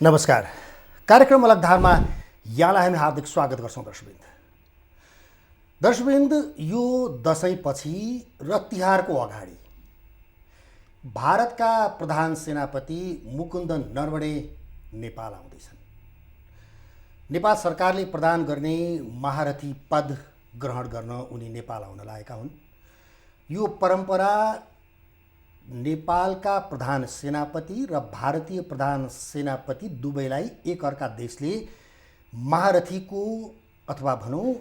नमस्कार। कार्यक्रम अलगधारमा यहाँलाई हामी हार्दिक स्वागत गर्छौँ दर्शकवृन्द। यो दसैँपछि र तिहारको अगाडि भारतका प्रधान सेनापति मुकुन्द नरवणे नेपाल आउँदैछन्। नेपाल सरकारले प्रदान गर्ने महारथी पद ग्रहण गर्न उनी नेपाल आउन लागेका हुन्। यो परम्परा नेपालका प्रधान सेनापति र भारतीय प्रधान सेनापति दुवैलाई एकअर्का देशले महारथीको अथवा भनौँ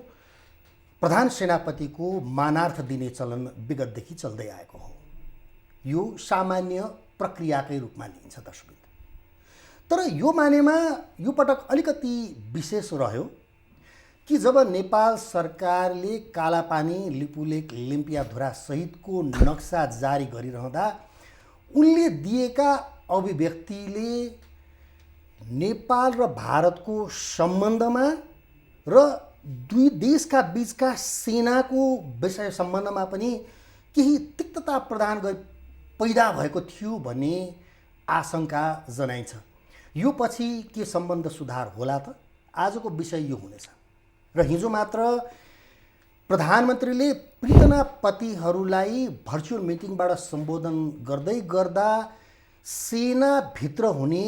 प्रधान सेनापतिको मानार्थ दिने चलन विगतदेखि चल्दै आएको हो। यो सामान्य प्रक्रियाकै रूपमा लिइन्छ दर्शकवृन्द। तर यो मानेमा यो पटक अलिकति विशेष रह्यो कि जब नेपाल सरकारले कालापानी लिपुलेक लिम्पियाधुरा सहितको नक्सा जारी गरिरहँदा उनले दिएका अभिव्यक्तिले नेपाल र भारतको सम्बन्धमा र दुई देशका बीचका सेनाको विषय सम्बन्धमा पनि केही तिक्तता पैदा भएको थियो भन्ने आशंका जनाइन्छ। यो पछि के सम्बन्ध सुधार होला त? आजको विषय यो हुनेछ। र हिजो मात्र प्रधानमन्त्रीले पीडनापतिहरूलाई भर्चुअल मिटिङबाट सम्बोधन गर्दै गर्दा सेनाभित्र हुने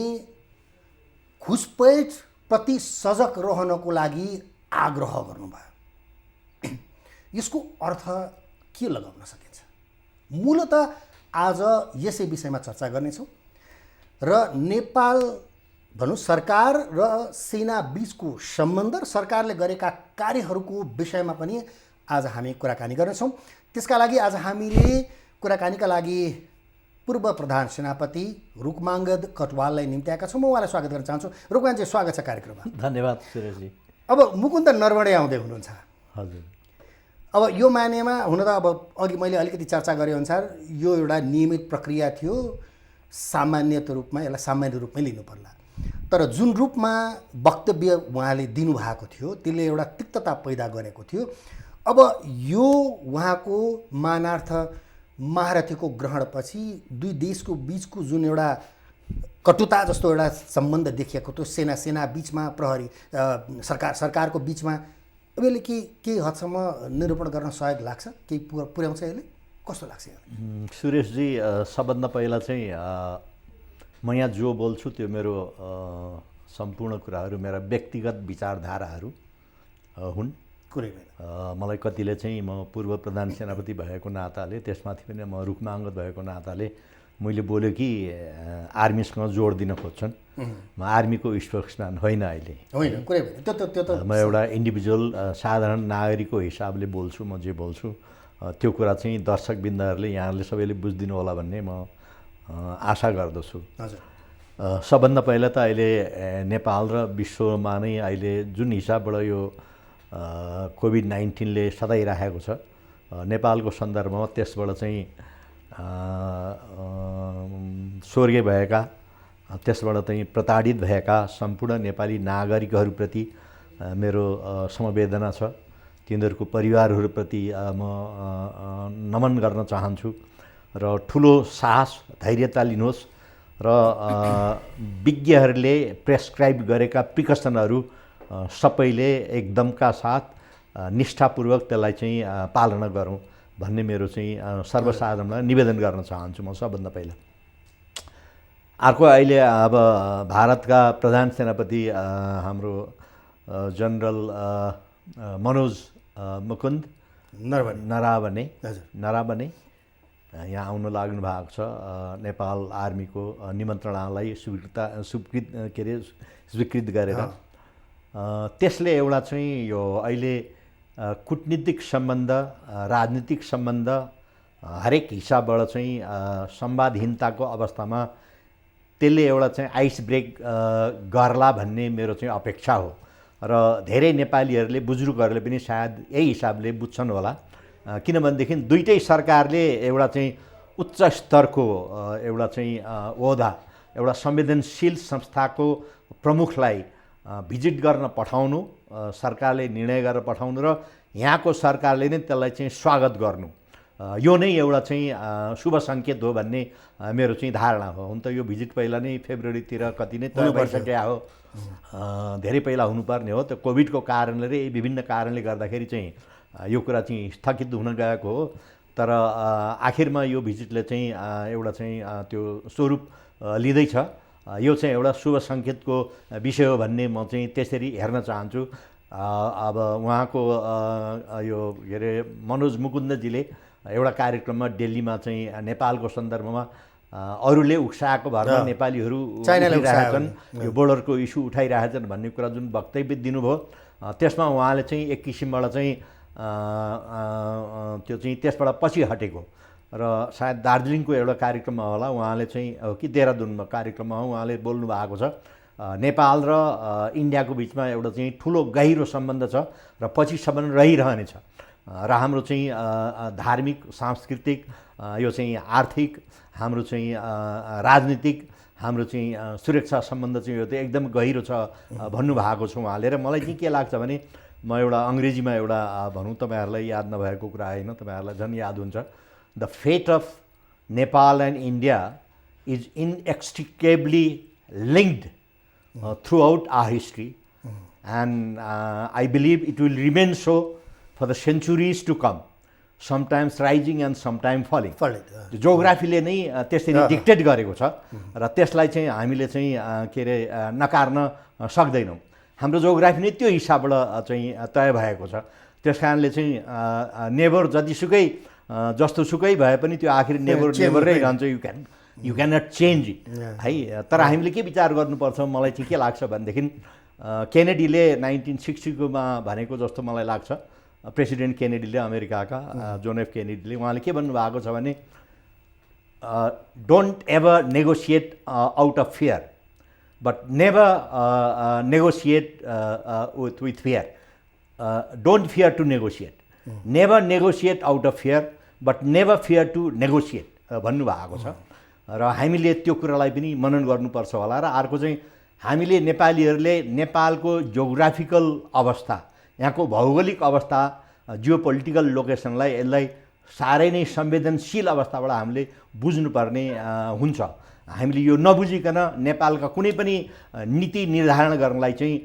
घुसपैठ प्रति सजग रहनको लागि आग्रह गर्नुभयो। यसको अर्थ के लगाउन सकिन्छ? मूलतः आज यसै विषयमा चर्चा गर्नेछौँ र नेपाल भनौँ सरकार र सेना बीचको सम्बन्ध र सरकारले गरेका कार्यहरूको विषयमा पनि आज हामी कुराकानी गर्नेछौँ। त्यसका लागि आज हामीले कुराकानीका लागि पूर्व प्रधान सेनापति रुकमाङ्गद कटवाललाई निम्त्याएका छौँ। म उहाँलाई स्वागत गर्न चाहन्छु। रुकमानजी, स्वागत छ कार्यक्रममा। धन्यवाद सुरेशजी। अब मुकुन्द नरवणे आउँदै हुनुहुन्छ। हजुर। अब यो मानेमा हुन त अब अघि मैले अलिकति चर्चा गरेअनुसार यो एउटा नियमित प्रक्रिया थियो। सामान्य रूपमै लिनु पर्ला। तर जुन रूपमा वक्तव्य उहाँले दिनुभएको थियो त्यसले एउटा तिक्तता पैदा गरेको थियो। अब यो उहाँको मानार्थ महारथीको ग्रहणपछि दुई देशको बीचको जुन एउटा कटुता जस्तो एउटा सम्बन्ध देखिएको थियो सेना बीचमा, प्रहरी सरकारको बीचमा, अब यसले केही हदसम्म निरूपण गर्न सहयोग लाग्छ? केही पुर्याउँछ यसले? कस्तो लाग्छ यहाँलाई? सुरेशजी, सबभन्दा पहिला चाहिँ म यहाँ जो बोल्छु त्यो मेरो सम्पूर्ण कुराहरू मेरा व्यक्तिगत विचारधाराहरू हुन्। कुरै होइन। मलाई कतिले चाहिँ म पूर्व प्रधान सेनापति भएको नाताले, त्यसमाथि पनि म रुकमाङ्गद भएको नाताले मैले बोल्यो कि आर्मीसँग जोड दिन खोज्छन्। म आर्मीको स्पोक्सम्यान होइन अहिले। होइन, कुरै होइन। त्यो त म एउटा इन्डिभिजुअल साधारण नागरिकको हिसाबले बोल्छु। म जे बोल्छु त्यो कुरा चाहिँ दर्शकवृन्दहरूले यहाँहरूले सबैले बुझिदिनु होला भन्ने म आशा गर्दछु। हजुर। सबभन्दा पहिला त अहिले नेपाल र विश्वमा नै अहिले जुन हिसाबबाट यो कोभिड-19ले सताइराखेको छ, नेपालको सन्दर्भमा त्यसबाट चाहिँ स्वर्गीय भएका, त्यसबाट चाहिँ प्रताडित भएका सम्पूर्ण नेपाली नागरिकहरूप्रति मेरो समवेदना छ। तिनीहरूको परिवारहरूप्रति म नमन गर्न चाहन्छु र ठुलो साहस, धैर्यता लिनुहोस् र विज्ञहरूले प्रेस्क्राइब गरेका प्रिकसनहरू सबैले एकदमका साथ निष्ठापूर्वक त्यसलाई चाहिँ पालना गरौँ भन्ने मेरो चाहिँ सर्वसाधारणलाई निवेदन गर्न चाहन्छु म सबभन्दा पहिला। अर्को, अहिले अब भारतका प्रधान सेनापति हाम्रो जनरल मनोज मुकुन्द नरावणे यहाँ आउन लाग्नु भएको छ। नेपाल आर्मीको निमन्त्रणालाई स्वीकृत गरेर त्यसले एउटा चाहिँ यो अहिले कूटनीतिक सम्बन्ध, राजनीतिक सम्बन्ध हरेक हिसाबबाट चाहिँ संवादहीनताको अवस्थामा त्यसले एउटा चाहिँ आइस ब्रेक गर्ला भन्ने मेरो चाहिँ अपेक्षा हो। र धेरै नेपालीहरूले, बुजुर्गहरूले पनि सायद यही हिसाबले बुझ्छन् होला। किनभनेदेखि दुईटै सरकारले एउटा चाहिँ उच्च स्तरको एउटा चाहिँ ओहदा, एउटा संवेदनशील संस्थाको प्रमुखलाई भिजिट गर्न पठाउनु, सरकारले निर्णय गरेर पठाउनु र यहाँको सरकारले नै त्यसलाई चाहिँ स्वागत गर्नु यो नै एउटा चाहिँ शुभ सङ्केत हो भन्ने मेरो चाहिँ धारणा हो। हुन त यो भिजिट पहिला नै फेब्रुअरीतिर कति नै तय भइसकेको हो, धेरै पहिला हुनुपर्ने हो। त्यो कोभिडको कारणले र विभिन्न कारणले गर्दाखेरि चाहिँ यो कुरा चाहिँ स्थगित हुन गएको हो। तर आखिरमा यो भिजिटले चाहिँ एउटा चाहिँ त्यो स्वरूप लिँदैछ। यो चाहिँ एउटा शुभ सङ्केतको विषय हो भन्ने म चाहिँ त्यसरी हेर्न चाहन्छु। अब उहाँको यो के अरे मनोज मुकुन्दजीले एउटा कार्यक्रममा दिल्लीमा चाहिँ नेपालको सन्दर्भमा अरूले उक्साएको भरमा नेपालीहरू उठाइरहेछन्, यो बोर्डरको इस्यु उठाइरहेछन् भन्ने कुरा जुन वक्तव्य दिनुभयो, त्यसमा उहाँले चाहिँ एक किसिमबाट चाहिँ त्यो चाहिँ त्यसबाट पछि हटेको र सायद दार्जिलिङको एउटा कार्यक्रममा होला उहाँले चाहिँ कि देहरादुनमा कार्यक्रममा उहाँले बोल्नु भएको छ, नेपाल र इन्डियाको बिचमा एउटा चाहिँ ठुलो गहिरो सम्बन्ध छ र पछिसम्म रहिरहनेछ र हाम्रो चाहिँ धार्मिक सांस्कृतिक यो चाहिँ आर्थिक हाम्रो चाहिँ राजनीतिक हाम्रो चाहिँ सुरक्षा सम्बन्ध चाहिँ यो त एकदम गहिरो छ भन्नुभएको छ उहाँले। र मलाई चाहिँ के लाग्छ भने म एउटा अङ्ग्रेजीमा एउटा भनौँ, तपाईँहरूलाई याद नभएको कुरा होइन, तपाईँहरूलाई झन् याद हुन्छ। The fate of Nepal and India is inextricably linked throughout our history, and I believe it will remain so for the centuries to come, sometimes rising and sometimes falling. जियोग्राफीले नै त्यसरी डिक्टेट गरेको छ र त्यसलाई चाहिँ हामीले चाहिँ के अरे नकार्न सक्दैनौँ। हाम्रो जियोग्राफी नै त्यो हिसाबबाट चाहिँ तय भएको छ। त्यस कारणले चाहिँ नेबर जतिसुकै जस्तोसुकै भए पनि त्यो आखिर नेबरै रहन्छ। You can not change it है। तर हामीले के विचार गर्नुपर्छ मलाई चाहिँ के लाग्छ भनेदेखि केनेडीले 1960 भनेको जस्तो मलाई लाग्छ, प्रेसिडेन्ट केनेडीले अमेरिकाका जोन एफ केनेडीले उहाँले के भन्नुभएको छ भने don't ever negotiate out of fear but never negotiate with fear, don't fear to negotiate, never negotiate out of fear but never fear to negotiate भन्नुभएको छ। र हामीले त्यो कुरालाई पनि मनन गर्नुपर्छ होला। र अर्को चाहिँ हामीले नेपालीहरूले नेपालको जियोग्राफिकल अवस्था, यहाँको भौगोलिक अवस्था, जियोपोलिटिकल लोकेसनलाई यसलाई साह्रै नै संवेदनशील अवस्थाबाट हामीले बुझ्नुपर्ने हुन्छ। हामीले यो नबुझिकन नेपालका कुनै पनि नीति निर्धारण गर्नलाई चाहिँ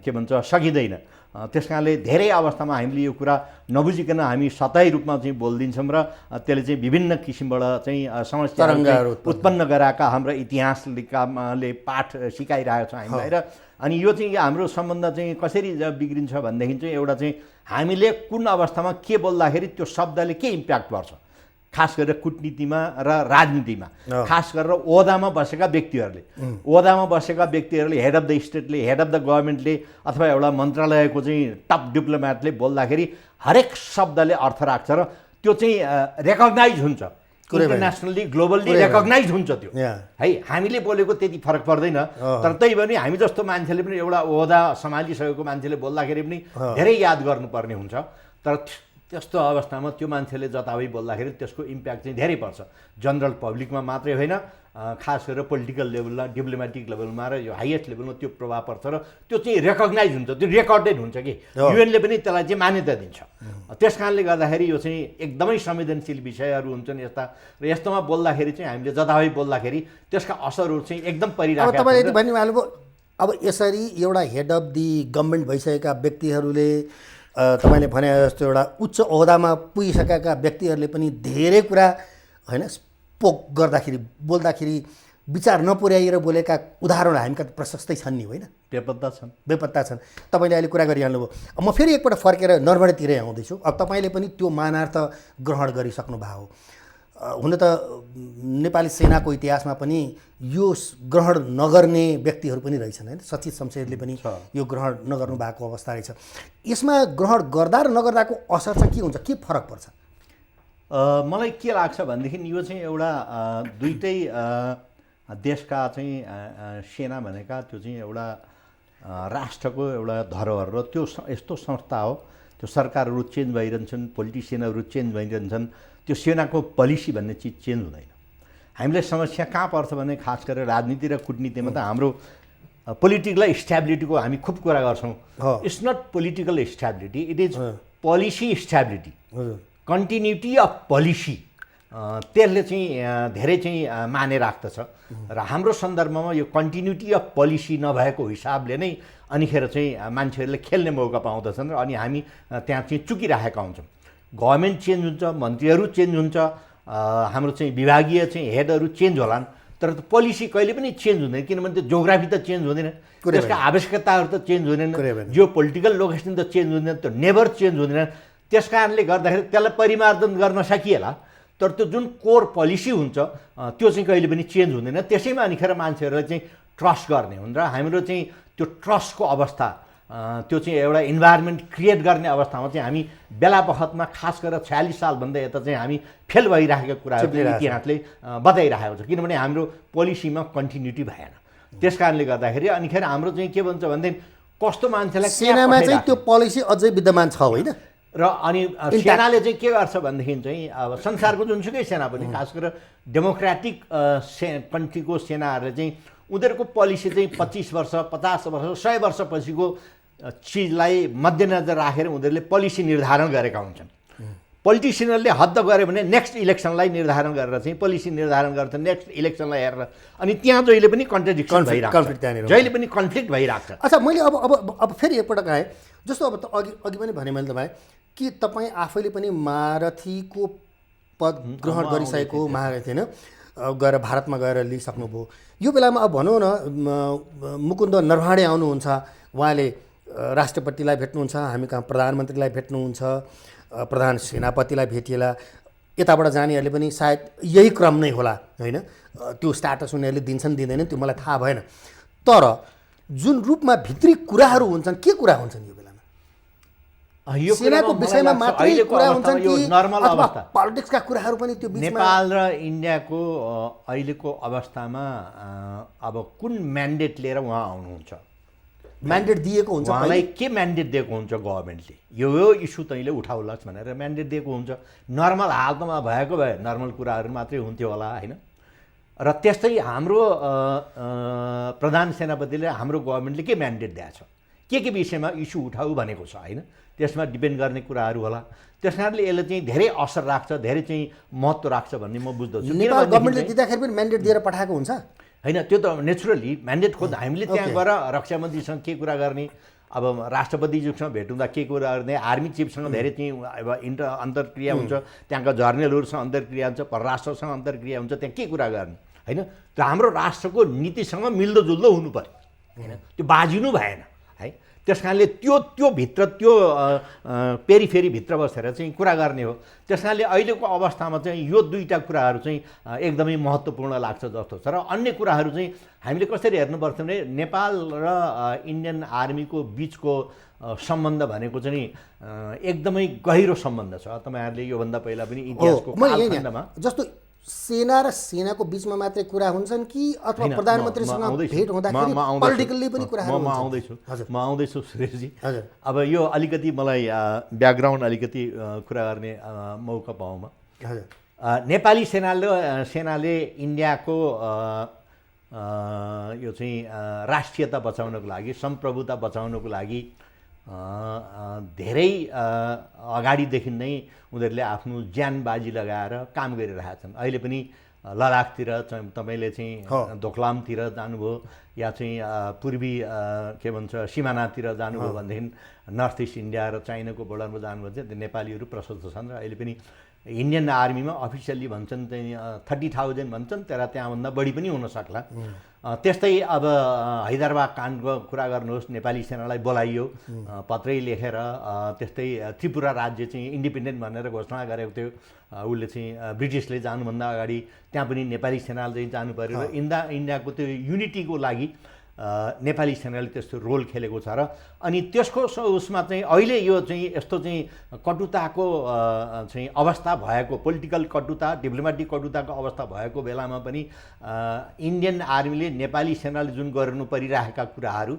के भन्छ सकिँदैन। त्यस कारणले धेरै अवस्थामा हामीले यो कुरा नबुझिकन हामी सतही रूपमा चाहिँ बोलिदिन्छौँ र त्यसले चाहिँ विभिन्न किसिमबाट चाहिँ समस्याहरू उत्पन्न गराएका हाम्रो इतिहासले पाठ सिकाइरहेको छ हामीलाई। र अनि यो चाहिँ हाम्रो सम्बन्ध चाहिँ कसरी बिग्रिन्छ भनेदेखि चाहिँ एउटा चाहिँ हामीले कुन अवस्थामा के बोल्दाखेरि त्यो शब्दले के इम्प्याक्ट पर्छ, खास गरेर कुटनीतिमा र राजनीतिमा, खास गरेर ओहदामा बसेका व्यक्तिहरूले हेड अफ द स्टेटले, हेड अफ द गभर्मेन्टले अथवा एउटा मन्त्रालयको चाहिँ टप डिप्लोमेटले बोल्दाखेरि हरेक शब्दले अर्थ राख्छ र त्यो चाहिँ रेकग्नाइज हुन्छ, इन्टरनेसनली ग्लोबल्ली रेकग्नाइज हुन्छ त्यो है। हामीले बोलेको त्यति फरक पर्दैन, तर त्यही पनि हामी जस्तो मान्छेले पनि एउटा ओहदा सम्हालिसकेको मान्छेले बोल्दाखेरि पनि धेरै याद गर्नुपर्ने हुन्छ। तर त्यस्तो अवस्थामा त्यो मान्छेले जताबै बोल्दाखेरि त्यसको इम्प्याक्ट चाहिँ धेरै पर्छ, जनरल पब्लिकमा मात्रै होइन, खास गरेर पोलिटिकल लेभलमा, डिप्लोमेटिक लेभलमा र यो हाइएस्ट लेभलमा त्यो प्रभाव पर्छ र त्यो चाहिँ रेकग्नाइज हुन्छ, त्यो रेकर्डेड हुन्छ कि युएनले पनि त्यसलाई चाहिँ मान्यता दिन्छ। त्यस कारणले गर्दाखेरि यो चाहिँ एकदमै संवेदनशील विषयहरू हुन्छन् यस्ता, र यस्तोमा बोल्दाखेरि चाहिँ हामीले जताबै बोल्दाखेरि त्यसका असरहरू चाहिँ एकदम परिरहेको छ। तपाईँले भन्नुभयो अब यसरी एउटा हेड अफ दि गभर्मेन्ट भइसकेका व्यक्तिहरूले, तपाईँले भने जस्तो एउटा उच्च ओहदामा पुगिसकेका व्यक्तिहरूले पनि धेरै कुरा होइन स्पोक गर्दाखेरि, बोल्दाखेरि विचार नपुर्याएर बोलेका उदाहरणहरू हामीका प्रशस्तै छन् नि, होइन? बेपत्ता छन्। तपाईँले अहिले कुरा गरिहाल्नुभयो। म फेरि एकपल्ट फर्केर नर्मडेतिरै आउँदैछु। अब तपाईँले पनि त्यो मानार्थ ग्रहण गरिसक्नु भएको हुन त नेपाली सेनाको इतिहासमा पनि यो ग्रहण नगर्ने व्यक्तिहरू पनि रहेछन्, होइन? सचिव शमशेरले पनि यो ग्रहण नगर्नु भएको अवस्था रहेछ। यसमा ग्रहण गर्दा र नगर्दाको असर चाहिँ के हुन्छ, के फरक पर्छ? मलाई के लाग्छ भनेदेखि यो चाहिँ एउटा दुईटै देशका चाहिँ सेना भनेका त्यो चाहिँ एउटा राष्ट्रको एउटा धरोहर र त्यो यस्तो संस्था हो, त्यो सरकारहरू चेन्ज भइरहन्छन्, पोलिटिसियनहरू चेन्ज भइरहन्छन्, त्यो सेनाको पोलिसी भन्ने चिज चेन्ज हुँदैन। हामीलाई समस्या कहाँ पर्छ भने खास गरेर राजनीति र कुटनीतिमा त हाम्रो पोलिटिकल स्ट्याबिलिटीको हामी खुब कुरा गर्छौँ। It's not political stability, it is policy stability. Continuity of policy त्यसले चाहिँ धेरै चाहिँ माने राख्दछ र हाम्रो सन्दर्भमा यो कन्टिन्युटी अफ पोलिसी नभएको हिसाबले नै अनिखेर चाहिँ मान्छेहरूले खेल्ने मौका पाउँदछन् र अनि हामी त्यहाँ चाहिँ चुकिरहेका हुन्छौँ। गभर्मेन्ट चेन्ज हुन्छ, मन्त्रीहरू चेन्ज हुन्छ, हाम्रो चाहिँ विभागीय चाहिँ हेडहरू चेन्ज होलान्, तर पोलिसी कहिले पनि चेन्ज हुँदैन किनभने त्यो जोग्राफी त चेन्ज हुँदैन, त्यसका आवश्यकताहरू त चेन्ज हुँदैन, जो पोलिटिकल लोकेसन त चेन्ज हुँदैन, त्यो नेभर चेन्ज हुँदैन। त्यस कारणले गर्दाखेरि त्यसलाई परिमार्जन गर्न सकिएला, तर त्यो जुन कोर पोलिसी हुन्छ त्यो चाहिँ कहिले पनि चेन्ज हुँदैन। त्यसैमा अनिखेर मान्छेहरूले चाहिँ ट्रस्ट गर्ने हुन् र हाम्रो चाहिँ त्यो ट्रस्टको अवस्था, त्यो चाहिँ एउटा इन्भाइरोमेन्ट क्रिएट गर्ने अवस्थामा चाहिँ हामी बेला बखतमा खास गरेर 46 सालभन्दा यता चाहिँ हामी फेल भइरहेका कुराहरू इतिहासले बताइरहेको छ, किनभने हाम्रो पोलिसीमा कन्टिन्युटी भएन। त्यस कारणले गर्दाखेरि अनिखेर हाम्रो चाहिँ के भन्छ भनेदेखि कस्तो मान्छेलाई सेनामा चाहिँ त्यो पोलिसी अझै विद्यमान छ होइन र अनि सेनाले चाहिँ के गर्छ भनेदेखि चाहिँ अब संसारको जुनसुकै सेना पनि खास गरेर डेमोक्रेटिक कन्ट्रीको सेनाहरूले चाहिँ उनीहरूको पोलिसी चाहिँ 25 वर्ष 50 वर्ष 100 वर्षपछिको चिजलाई मध्यनजर राखेर उनीहरूले पोलिसी निर्धारण गरेका हुन्छन्। पोलिटिसियनहरूले हद्द गऱ्यो भने नेक्स्ट इलेक्सनलाई निर्धारण गरेर चाहिँ पोलिसी निर्धारण गर्छ, नेक्स्ट इलेक्सनलाई हेरेर, अनि त्यहाँ जहिले पनि कन्ट्रडिक्सन भइरहेको, जहिले पनि कन्फ्लिक्ट भइरहेको छ। अच्छा, मैले अब फेरि एकपटक आएँ, जस्तो अब अघि पनि भने मैले तपाईँ कि तपाईँ आफैले पनि महारथीको पद ग्रहण गरिसकेको महारथी होइन, गएर भारतमा गएर लिइसक्नुभयो। यो बेलामा अब भनौँ न मुकुन्द नरवाणे आउनुहुन्छ, उहाँले राष्ट्रपतिलाई भेट्नुहुन्छ, हामी कहाँ प्रधानमन्त्रीलाई भेट्नुहुन्छ, प्रधान सेनापतिलाई भेटिएला, यताबाट जानेहरूले पनि सायद यही क्रम नै होला होइन, त्यो स्ट्याटस उनीहरूले दिन्छन् दिँदैन त्यो मलाई थाहा भएन। तर जुन रूपमा भित्री कुराहरू हुन्छन्, के कुरा हुन्छन् यो बेलामा? सेनाको विषयमा मात्रै कुरा हुन्छन् कि अथवा पोलिटिक्सका कुराहरू पनि त्यो बिचमा? नेपाल र इन्डियाको अहिलेको अवस्थामा अब कुन म्यान्डेट लिएर उहाँ आउनुहुन्छ? म्यान्डेट दिएको हुन्छ, उहाँलाई के म्यान्डेट दिएको हुन्छ गभर्मेन्टले? यो इस्यु तैँले उठाउलास् भनेर म्यान्डेट दिएको हुन्छ। नर्मल हालतमा भएको भए नर्मल कुराहरू मात्रै हुन्थ्यो होला होइन। र त्यस्तै हाम्रो प्रधान सेनापतिले हाम्रो गभर्मेन्टले के म्यान्डेट दिएको छ, के विषयमा इस्यु उठाऊ भनेको छ होइन, त्यसमा डिपेन्ड गर्ने कुराहरू होला। त्यस कारणले यसले चाहिँ धेरै असर राख्छ, धेरै चाहिँ महत्त्व राख्छ भन्ने म बुझ्दछु। नेपाल गभर्मेन्टले दिँदाखेरि पनि म्यान्डेट दिएर पठाएको हुन्छ होइन, त्यो त नेचुरली म्यान्डेट खोज्दा हामीले त्यहाँ गएर रक्षा मन्त्रीसँग के कुरा गर्ने, अब राष्ट्रपतिज्यूसँग भेट्दा के कुरा गर्ने, आर्मी चिफसँग धेरै चाहिँ अब अन्तर्क्रिया हुन्छ, त्यहाँका जर्नलहरूसँग अन्तर्क्रिया हुन्छ, परराष्ट्रसँग अन्तर्क्रिया हुन्छ, त्यहाँ के कुरा गर्ने होइन। त्यो हाम्रो राष्ट्रको नीतिसँग मिल्दोजुल्दो हुनु पर्यो होइन, त्यो बाजिनु भएन है। त्यस कारणले त्यो भित्र त्यो पेरिफेरीभित्र बसेर चाहिँ कुरा गर्ने हो। त्यस कारणले अहिलेको अवस्थामा चाहिँ यो दुईवटा कुराहरू चाहिँ एकदमै महत्त्वपूर्ण लाग्छ जस्तो छ। र अन्य कुराहरू चाहिँ हामीले कसरी हेर्नुपर्छ भने नेपाल र इन्डियन आर्मीको बिचको सम्बन्ध भनेको चाहिँ एकदमै गहिरो सम्बन्ध छ। तपाईँहरूले योभन्दा पहिला पनि इतिहासको कालखण्डमा जस्तो सेना र सेनाको बिचमा मात्रै कुरा हुन्छन् कि अथवा प्रधानमन्त्रीसँग भेट हुँदाखेरि पोलिटिकल्ली पनि कुराहरू हुन्छन्? म आउँदैछु सुरेशजी। अब यो अलिकति मलाई ब्याकग्राउन्ड अलिकति कुरा गर्ने मौका पाउँमा, नेपाली सेनाले इन्डियाको यो चाहिँ राष्ट्रियता बचाउनको लागि, सम्प्रभुता बचाउनको लागि धेरै अगाडिदेखि नै उनीहरूले आफ्नो ज्यान बाजी लगाएर काम गरिरहेका छन्। अहिले पनि लद्दाखतिर तपाईँले चाहिँ दोकलामतिर जानुभयो या चाहिँ पूर्वी के भन्छ सिमानातिर जानुभयो भनेदेखि नर्थ इस्ट इन्डिया र चाइनाको बोर्डरमा जानुभयो चाहिँ नेपालीहरू प्रशस्त छन्। र अहिले पनि इन्डियन आर्मीमा अफिसियल्ली भन्छन् चाहिँ 30,000 भन्छन्, तर त्यहाँभन्दा बढी पनि हुनसक्ला। त्यस्तै अब हैदराबाद काण्डको कुरा गर्नुहोस्, नेपाली सेनालाई बोलाइयो, पत्रै लेखेर। त्यस्तै त्रिपुरा राज्य चाहिँ इन्डिपेन्डेन्ट भनेर घोषणा गरेको थियो, उसले चाहिँ ब्रिटिसले जानुभन्दा अगाडि त्यहाँ पनि नेपाली सेनाले चाहिँ जानु पर्यो। र इन्डियाको त्यो युनिटीको लागि नेपाली सेनाले त्यस्तो रोल खेलेको छ। र अनि त्यसको उसमा चाहिँ अहिले यो चाहिँ यस्तो चाहिँ कटुताको चाहिँ अवस्था भएको, पोलिटिकल कटुता, डिप्लोमेटिक कटुताको अवस्था भएको बेलामा पनि इन्डियन आर्मीले नेपाली सेनाले जुन गर्नु परिरहेका कुराहरू,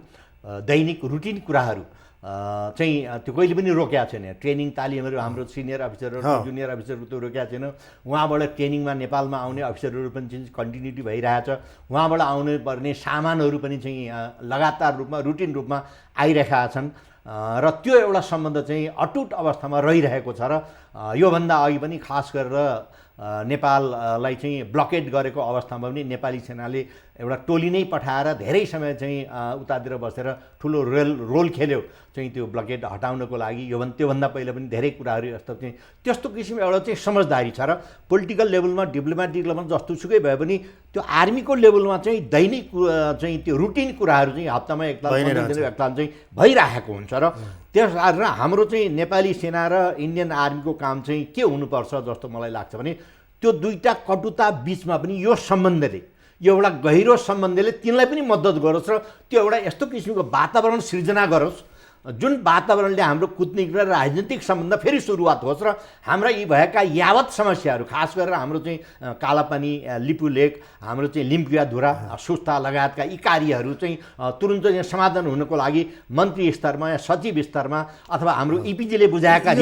दैनिक रुटिन कुराहरू चाहिँ त्यो कहिले पनि रोकेको छैन। ट्रेनिङ तालिमहरू हाम्रो सिनियर अफिसरहरू, जुनियर अफिसरहरू त्यो रोकेको छैन। उहाँबाट ट्रेनिङमा नेपालमा आउने अफिसरहरू पनि चाहिँ कन्टिन्युटी भइरहेछ। उहाँबाट आउनु पर्ने सामानहरू पनि चाहिँ लगातार रूपमा रुटिन रूपमा आइरहेका छन्। र त्यो एउटा सम्बन्ध चाहिँ अटुट अवस्थामा रहिरहेको छ। र योभन्दा अघि पनि खास गरेर नेपाललाई चाहिँ ब्लकेट गरेको अवस्थामा पनि नेपाली सेनाले एउटा टोली नै पठाएर धेरै समय चाहिँ उतातिर बसेर ठुलो रोल खेल्यो चाहिँ त्यो ब्लकेट हटाउनको लागि। त्योभन्दा पहिला पनि धेरै कुराहरू यस्तो चाहिँ त्यस्तो किसिमको एउटा चाहिँ समझदारी छ र पोलिटिकल लेभलमा डिप्लोमेटिक लेभलमा जस्तोसुकै भए पनि त्यो आर्मीको लेभलमा चाहिँ दैनिक चाहिँ त्यो रुटिन कुराहरू चाहिँ हप्तामा एकताल चाहिँ भइरहेको हुन्छ र त्यस कारण हाम्रो चाहिँ नेपाली सेना र इन्डियन आर्मीको काम चाहिँ के हुनुपर्छ जस्तो मलाई लाग्छ भने त्यो दुईटा कटुता बिचमा पनि यो सम्बन्धले यो एउटा गहिरो सम्बन्धले तिनलाई पनि मद्दत गरोस् र त्यो एउटा यस्तो किसिमको वातावरण सृजना गरोस् जुन वातावरणले हाम्रो कूटनीतिक र राजनीतिक सम्बन्ध फेरि सुरुवात होस् र हाम्रा यी भएका यावत समस्याहरू खास गरेर हाम्रो चाहिँ कालापानी लिपु लेक हाम्रो चाहिँ लिम्पियाधुरा सुस्ता लगायतका यी कार्यहरू चाहिँ तुरुन्त समाधान हुनको लागि मन्त्री स्तरमा या सचिव स्तरमा अथवा हाम्रो इपिजीले बुझाएका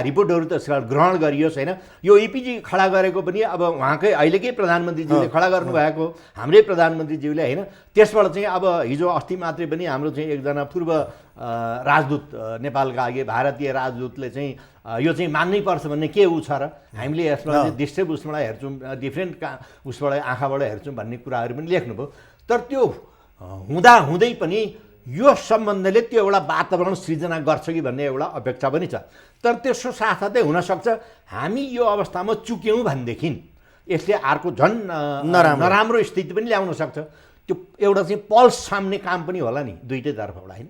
रिपोर्टहरू त्यसबाट ग्रहण गरियोस् होइन। यो इपिजी खडा गरेको पनि अब उहाँकै अहिलेकै प्रधानमन्त्रीज्यूले खडा गर्नुभएको हाम्रै प्रधानमन्त्रीज्यूले होइन। त्यसबाट चाहिँ अब हिजो अस्ति मात्रै पनि हाम्रो चाहिँ एकजना पूर्व राजदूत नेपालका अघि भारतीय राजदूतले चाहिँ यो चाहिँ मान्नै पर्छ भन्ने के ऊ छ र हामीले यसमा चाहिँ डिस्ट्रेब उसबाट हेर्छौँ डिफ्रेन्ट उसबाट आँखाबाट हेर्छौँ भन्ने कुराहरू पनि लेख्नुभयो। तर त्यो हुँदै पनि यो सम्बन्धले त्यो एउटा वातावरण सृजना गर्छ कि भन्ने एउटा अपेक्षा पनि छ। तर त्यसको साथसाथै हुनसक्छ हामी यो अवस्थामा चुक्यौँ भनेदेखि यसले अर्को झन् नराम्रो स्थिति पनि ल्याउन सक्छ। त्यो एउटा चाहिँ पल्स साम्ने काम पनि होला नि दुईटैतर्फबाट होइन।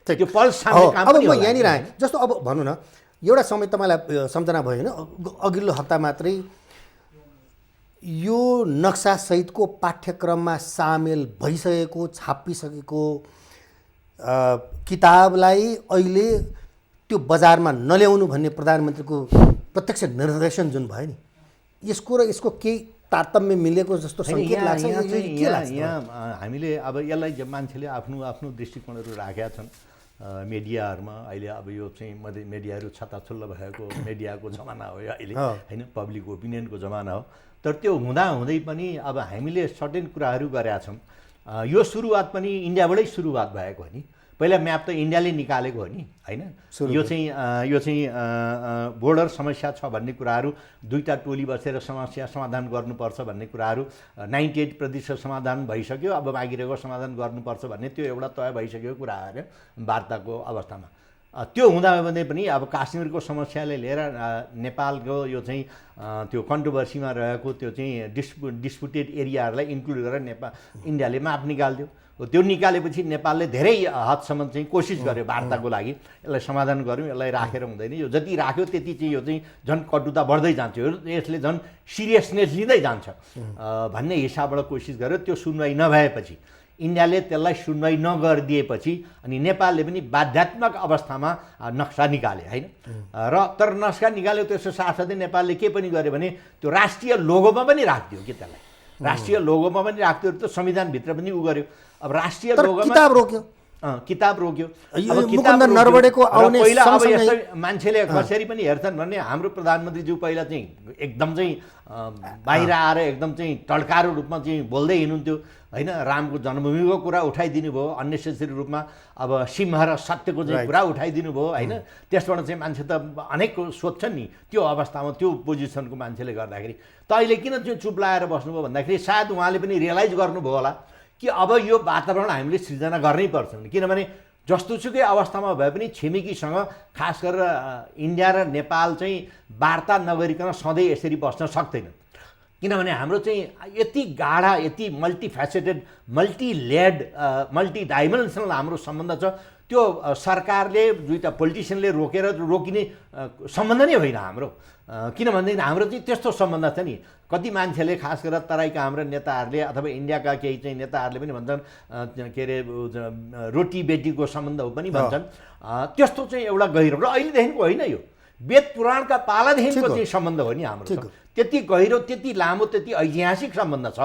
त्यो पल्स साम्ने काम पनि अब म यहाँनिर आएँ जस्तो अब भनौँ न एउटा समय तपाईँलाई सम्झना भयो होइन अघिल्लो हप्ता मात्रै यो नक्सासहितको पाठ्यक्रममा सामेल भइसकेको छापिसकेको किताबलाई अहिले त्यो बजारमा नल्याउनु भन्ने प्रधानमन्त्रीको प्रत्यक्ष निर्देशन जुन भयो नि यसको र यसको केही तारतम्य मिलेको जस्तो सङ्केत लाग्छ। यहाँ हामीले अब यसलाई मान्छेले आफ्नो आफ्नो दृष्टिकोणहरू राखेका छन् मिडियाहरूमा। अहिले अब यो चाहिँ मिडियाहरू छताछुल्ल भएको मिडियाको जमाना हो अहिले होइन, पब्लिक ओपिनियनको जमाना हो। तर त्यो हुँदै पनि अब हामीले सर्टेन कुराहरू गरेका छौँ। यो सुरुवात पनि इन्डियाबाटै सुरुवात भएको हो नि। पहिला म्याप त इन्डियाले निकालेको हो नि होइन। यो चाहिँ बोर्डर समस्या छ भन्ने कुराहरू दुईटा टोली बसेर समस्या समाधान गर्नुपर्छ भन्ने कुराहरू 98% समाधान भइसक्यो। अब बाँकी रहेको समाधान गर्नुपर्छ भन्ने त्यो एउटा तय भइसकेको कुराहरू वार्ताको अवस्थामा। त्यो हुँदा पनि अब काश्मीरको समस्याले लिएर नेपालको यो चाहिँ त्यो कन्ट्रोभर्सीमा रहेको त्यो चाहिँ डिस्प्युटेड एरियाहरूलाई इन्क्लुड गरेर इन्डियाले माप निकाल्थ्यो। त्यो निकालेपछि नेपालले धेरै हदसम्म चाहिँ कोसिस गर्यो वार्ताको लागि यसलाई समाधान गऱ्यौँ, यसलाई राखेर हुँदैन। यो जति राख्यो त्यति चाहिँ यो चाहिँ झन् कटुता बढ्दै जान्छ, यसले झन् सिरियसनेस लिँदै जान्छ भन्ने हिसाबबाट कोसिस गर्यो। त्यो सुनवाई नभएपछि इन्डियाले त्यसलाई सुनवाई नगरिदिएपछि अनि नेपालले पनि बाध्यात्मक अवस्थामा नक्सा निकाले होइन। र तर नक्सा निकाल्यो त्यसको साथसाथै नेपालले के पनि गर्यो भने त्यो राष्ट्रिय लोगोमा पनि राखिदियो कि त्यसलाई राष्ट्रिय लोगोमा पनि राख्थ्यो। त संविधानभित्र पनि उ गर्यो। अब राष्ट्रिय लोगोमा किताब रोक्यो। अब किताब नरबडेको आउने पहिला अब यस्तो मान्छेले कसरी पनि हेर्छन् भने हाम्रो प्रधानमन्त्रीज्यू पहिला चाहिँ एकदम चाहिँ बाहिर आएर एकदम चाहिँ टड्कारो रूपमा चाहिँ बोल्दै हिँड्नुहुन्थ्यो होइन। रामको जन्मभूमिको कुरा उठाइदिनु भयो, अन्नेसेसरी रूपमा अब सिंह र सत्यको चाहिँ कुरा उठाइदिनु भयो होइन। त्यसबाट चाहिँ मान्छे त अनेक सोध्छन् नि त्यो अवस्थामा त्यो पोजिसनको मान्छेले गर्दाखेरि। त अहिले किन त्यो चुप लाएर बस्नुभयो भन्दाखेरि सायद उहाँले पनि रियलाइज गर्नुभयो होला कि अब यो वातावरण हामीले सृजना गर्नै पर्छ भने। किनभने जस्तोसुकै अवस्थामा भए पनि छिमेकीसँग खास गरेर इन्डिया र नेपाल चाहिँ वार्ता नगरिकन सधैँ यसरी बस्न सक्दैन। किनभने हाम्रो चाहिँ यति गाढा यति मल्टिफ्यासेटेड मल्टिलेयर्ड मल्टिडाइमेन्सनल हाम्रो सम्बन्ध छ। त्यो सरकारले दुईवटा पोलिटिसियनले रोकिने सम्बन्ध नै होइन हाम्रो। किनभनेदेखि हाम्रो चाहिँ त्यस्तो सम्बन्ध छ नि। कति मान्छेले खास गरेर तराईका हाम्रा नेताहरूले अथवा इन्डियाका केही चाहिँ नेताहरूले पनि भन्छन् के अरे रोटी बेटीको सम्बन्ध हो पनि भन्छन्। त्यस्तो चाहिँ एउटा गहिरो र अहिलेदेखिको होइन, यो वेद पुराणका पालादेखिको चाहिँ सम्बन्ध हो नि हाम्रो। त्यति गहिरो त्यति लामो त्यति ऐतिहासिक सम्बन्ध छ।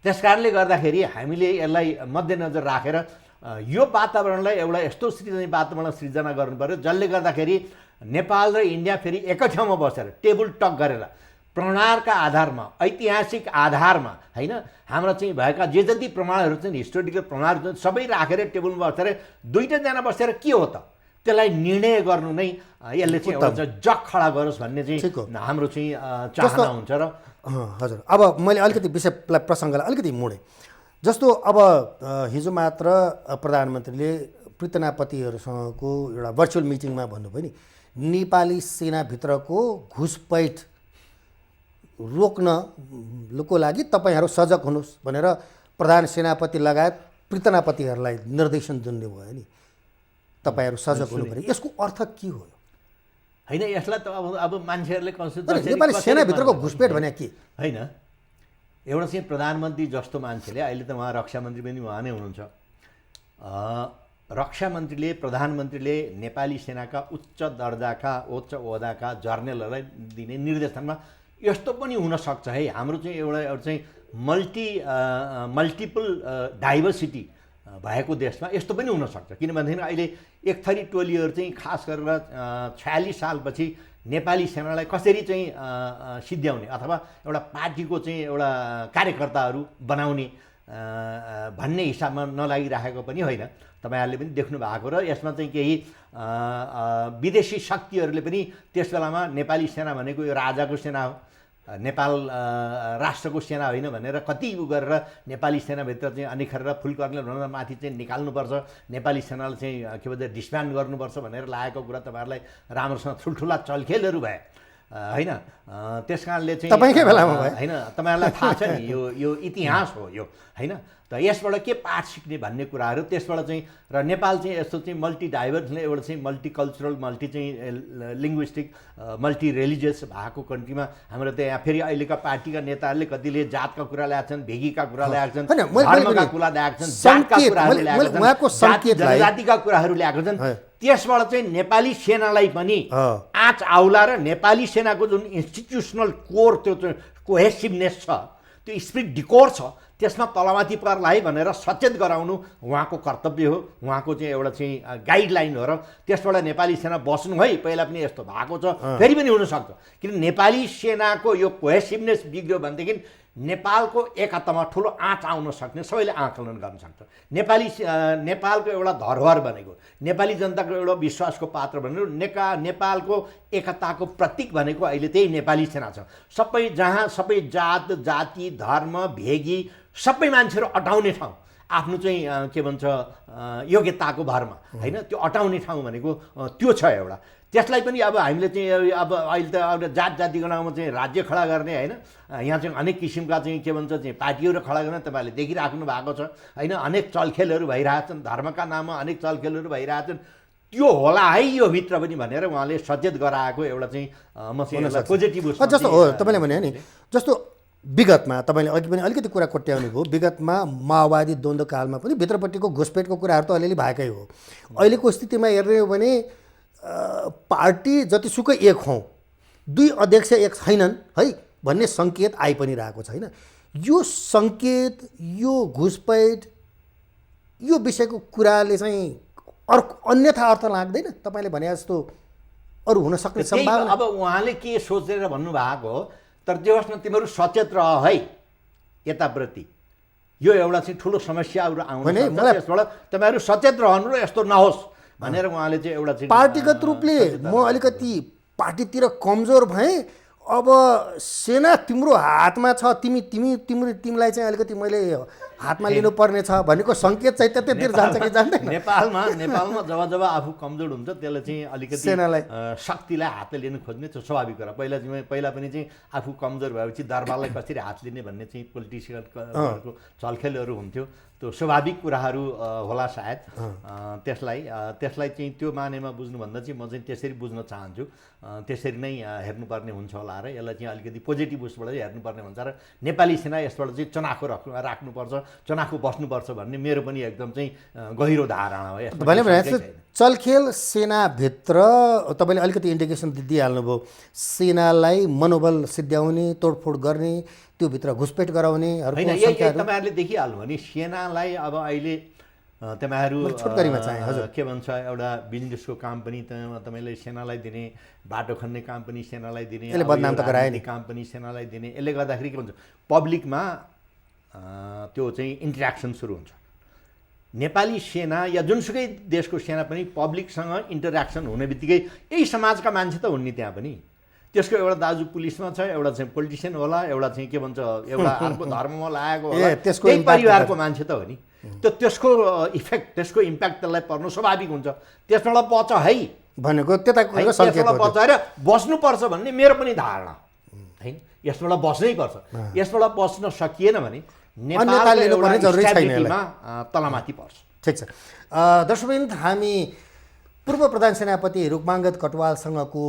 त्यस कारणले गर्दाखेरि हामीले यसलाई मध्यनजर राखेर यो वातावरणलाई एउटा यस्तो वातावरण सृजना गर्नु पर्यो जसले गर्दाखेरि नेपाल र इन्डिया फेरि एकै ठाउँमा बसेर टेबल टक गरेर प्रमाणका आधारमा ऐतिहासिक आधारमा होइन हाम्रा चाहिँ भएका जे जति प्रमाणहरू छन् हिस्टोरिकल प्रमाणहरू छन् सबै राखेर टेबलमा बसेर दुईटाजना बसेर के हो त त्यसलाई निर्णय गर्नु नै यसले चाहिँ एउटा जग खडा गरोस् भन्ने चाहिँ हाम्रो चाहिँ चाहना हुन्छ र हजुर। अब मैले अलिकति विषयलाई प्रसङ्गलाई अलिकति मोडेँ। जस्तो अब हिजो मात्र प्रधानमन्त्रीले पृतनापतिहरूसँगको एउटा भर्चुअल मिटिङमा भन्नुभयो नि, नेपाली सेनाभित्रको घुसपैठ रोक्नको लागि तपाईँहरू सजग हुनुहोस् भनेर प्रधान सेनापति लगायत पृतनापतिहरूलाई निर्देशन दिनुभयो नि, तपाईँहरू सजग हुनु पऱ्यो। यसको अर्थ के हो? होइन, यसलाई त अब मान्छेहरूले नेपाली सेनाभित्रको घुसपेठ भने के होइन, एउटा चाहिँ प्रधानमन्त्री जस्तो मान्छेले, अहिले त उहाँ रक्षा मन्त्री पनि उहाँ नै हुनुहुन्छ, रक्षा मन्त्रीले प्रधानमन्त्रीले नेपाली सेनाका उच्च दर्जाका उच्च ओहदाका जर्नेलहरूलाई दिने निर्देशनमा यस्तो पनि हुनसक्छ है, हाम्रो चाहिँ एउटा चाहिँ मल्टिपल डाइभर्सिटी भएको देशमा यस्तो पनि हुनसक्छ। किनभनेदेखि अहिले एक थरी टोलीहरू चाहिँ खास गरेर 46 सालपछि नेपाली सेनालाई कसरी चाहिँ सिद्ध्याउने अथवा एउटा पार्टीको चाहिँ एउटा कार्यकर्ताहरू बनाउने भन्ने हिसाबमा नलागिराखेको पनि होइन। तपाईँहरूले पनि देख्नु भएको र यसमा चाहिँ केही विदेशी शक्तिहरूले पनि त्यस बेलामा नेपाली सेना भनेको यो राजाको सेना हो, नेपाल राष्ट्रको सेना होइन भनेर कति गरेर नेपाली सेनाभित्र चाहिँ अनिखेर फुल कर्नेल भनेर माथि चाहिँ निकाल्नुपर्छ, नेपाली सेनालाई चाहिँ के भन्छ डिस्ब्यान्ड गर्नुपर्छ भनेर लागेको कुरा तपाईँहरूलाई राम्रोसँग ठुल्ठुला चलखेलहरू भए होइन। त्यस कारणले चाहिँ तपाईँकै बेलामा भयो होइन, तपाईँहरूलाई थाहा छ नि यो इतिहास हो यो होइन। त यसबाट के पाठ सिक्ने भन्ने कुराहरू त्यसबाट चाहिँ र नेपाल चाहिँ यस्तो चाहिँ मल्टी डाइभर्स एउटा चाहिँ मल्टिकल्चरल मल्टी चाहिँ लिङ्ग्विस्टिक मल्टी रिलिजियस भएको कन्ट्रीमा हाम्रो त यहाँ फेरि अहिलेका पार्टीका नेताहरूले कतिले जातका कुरा ल्याएको छन्, भेगीका कुरा ल्याएको छन्, धर्मका कुरा ल्याएको छन्, जातका कुराहरू ल्याएको छन्, जनजातिका कुराहरू ल्याएको छन्। त्यसबाट चाहिँ नेपाली सेनालाई पनि आँच आउला र नेपाली सेनाको जुन इन्स्टिट्युसनल कोर त्यो चाहिँ कोहेसिभनेस छ, त्यो स्पिरिट डिकोर छ, त्यसमा तलमाथि पर्ला है भनेर सचेत गराउनु उहाँको कर्तव्य हो, उहाँको चाहिँ एउटा चाहिँ गाइडलाइन हो। र त्यसबाट नेपाली सेना बस्नु है, पहिला पनि यस्तो भएको छ, फेरि पनि हुनसक्छ। किन नेपाली सेनाको यो कोहेसिभनेस बिग्रियो भनेदेखि नेपालको एकतामा ठुलो आँच आउन सक्ने सबैले आकलन गर्न सक्छ। नेपालको एउटा धरोहर भनेको, नेपाली जनताको एउटा विश्वासको पात्र भनेको, नेपालको एकताको प्रतीक भनेको अहिले त्यही नेपाली सेना छ। सबै जात जाति धर्म भेगी सबै मान्छेहरू अटाउने ठाउँ, आफ्नो चाहिँ के भन्छ योग्यताको भरमा होइन, त्यो अटाउने ठाउँ भनेको त्यो छ एउटा। त्यसलाई पनि अब हामीले चाहिँ अब अहिले त अब जात जातिको नाममा चाहिँ राज्य खडा गर्ने होइन, यहाँ चाहिँ अनेक किसिमका चाहिँ के भन्छ चाहिँ पार्टीहरू खडा गर्ने तपाईँहरूले देखिराख्नु भएको छ होइन। अनेक चलखेलहरू भइरहेछन्, धर्मका नाममा अनेक चलखेलहरू भइरहेछन्। त्यो होला है यो भित्र पनि भनेर उहाँले सचेत गराएको एउटा चाहिँ म चाहिँ पोजिटिभ जस्तो हो। तपाईँले भने नि जस्तो विगतमा तपाईँले अघि पनि अलिकति कुरा कोट्याउनु भयो, विगतमा माओवादी द्वन्द्वकालमा पनि भित्रपट्टिको घुसपेटको कुराहरू त अलिअलि भएकै हो। अहिलेको स्थितिमा हेर्ने हो भने पार्टी जतिसुकै एक हौँ, दुई अध्यक्ष एक छैनन् है भन्ने सङ्केत आइ पनि रहेको छ होइन। यो सङ्केत, यो घुसपैठ, यो विषयको कुराले चाहिँ अन्यथा अर्थ लाग्दैन तपाईँले भने जस्तो अरू हुन सक्ने सम्भावना? अब उहाँले के सोचेर भन्नुभएको हो, तर जे होस् न तिमीहरू सचेत रह है यताप्रति, यो एउटा चाहिँ ठुलो समस्याहरू आउँछ, त्यसबाट तपाईँहरू सचेत रहनु र यस्तो नहोस् भनेर उहाँले चाहिँ एउटा चाहिँ पार्टीगत रूपले म अलिकति पार्टीतिर कमजोर भएँ, अब सेना तिम्रो हातमा छ, तिमीलाई चाहिँ अलिकति मैले हातमा लिनुपर्ने छ भनेको सङ्केत चाहिँ त्यतिर जान्छ कि जान्दैन? नेपालमा जब आफू कमजोर हुन्छ त्यसले चाहिँ अलिकति सेनालाई शक्तिलाई हातले लिनु खोज्ने त्यो स्वाभाविक कुरा। पहिला पनि चाहिँ आफू कमजोर भएपछि दरबारलाई कसरी हात लिने भन्ने चाहिँ पोलिटिसियनको चलखेलहरू हुन्थ्यो। त्यो स्वाभाविक कुराहरू होला सायद। त्यसलाई चाहिँ त्यो मानेमा बुझ्नुभन्दा चाहिँ म चाहिँ त्यसरी बुझ्न चाहन्छु, त्यसरी नै हेर्नुपर्ने हुन्छ होला र यसलाई चाहिँ अलिकति पोजिटिभ उसबाट चाहिँ हेर्नुपर्ने हुन्छ र नेपाली सेना यसबाट चाहिँ चनाखो राख्नुपर्छ, चनाखो बस्नुपर्छ भन्ने मेरो पनि एकदम चाहिँ गहिरो धारणा हो। तपाईँले भने चलखेल सेनाभित्र तपाईँले अलिकति इन्डिकेसन दिइहाल्नुभयो, सेनालाई मनोबल सिद्ध्याउने, तोडफोड गर्ने, त्योभित्र घुसपेट गराउने तपाईँहरूले देखिहाल्नु भने सेनालाई अब अहिले तपाईँहरू के भन्छ एउटा बिजनेसको काम पनि तपाईँले सेनालाई दिने, बाटो खन्ने काम पनि सेनालाई दिने, बदनाम त गराए नि, काम पनि सेनालाई दिने। यसले गर्दाखेरि के भन्छ पब्लिकमा त्यो चाहिँ इन्ट्रेक्सन सुरु हुन्छ। नेपाली सेना या जुनसुकै देशको सेना पनि पब्लिकसँग इन्टरेक्सन हुने बित्तिकै यही समाजका मान्छे त हुन् नि त्यहाँ पनि। त्यसको एउटा दाजु पुलिसमा छ, एउटा चाहिँ पोलिटिसियन होला, एउटा चाहिँ के भन्छ एउटा अर्को धर्ममा लागेको होला, त्यही परिवारको मान्छे त हो नि। त्यसको इफेक्ट, त्यसको इम्प्याक्ट त्यसलाई पर्नु स्वाभाविक हुन्छ। त्यसबाट बच है भनेको त्यताको सङ्केत हो। बचाएर बस्नुपर्छ भन्ने मेरो पनि धारणा हैन। यसबाट बस्नै पर्छ। यसबाट बस्न सकिएन भने नेपालमा तलमाथि पर्छ। ठिक छ दर्शकवृन्द, हामी पूर्व प्रधान सेनापति रुकमाङ्गद कटुवालसँगको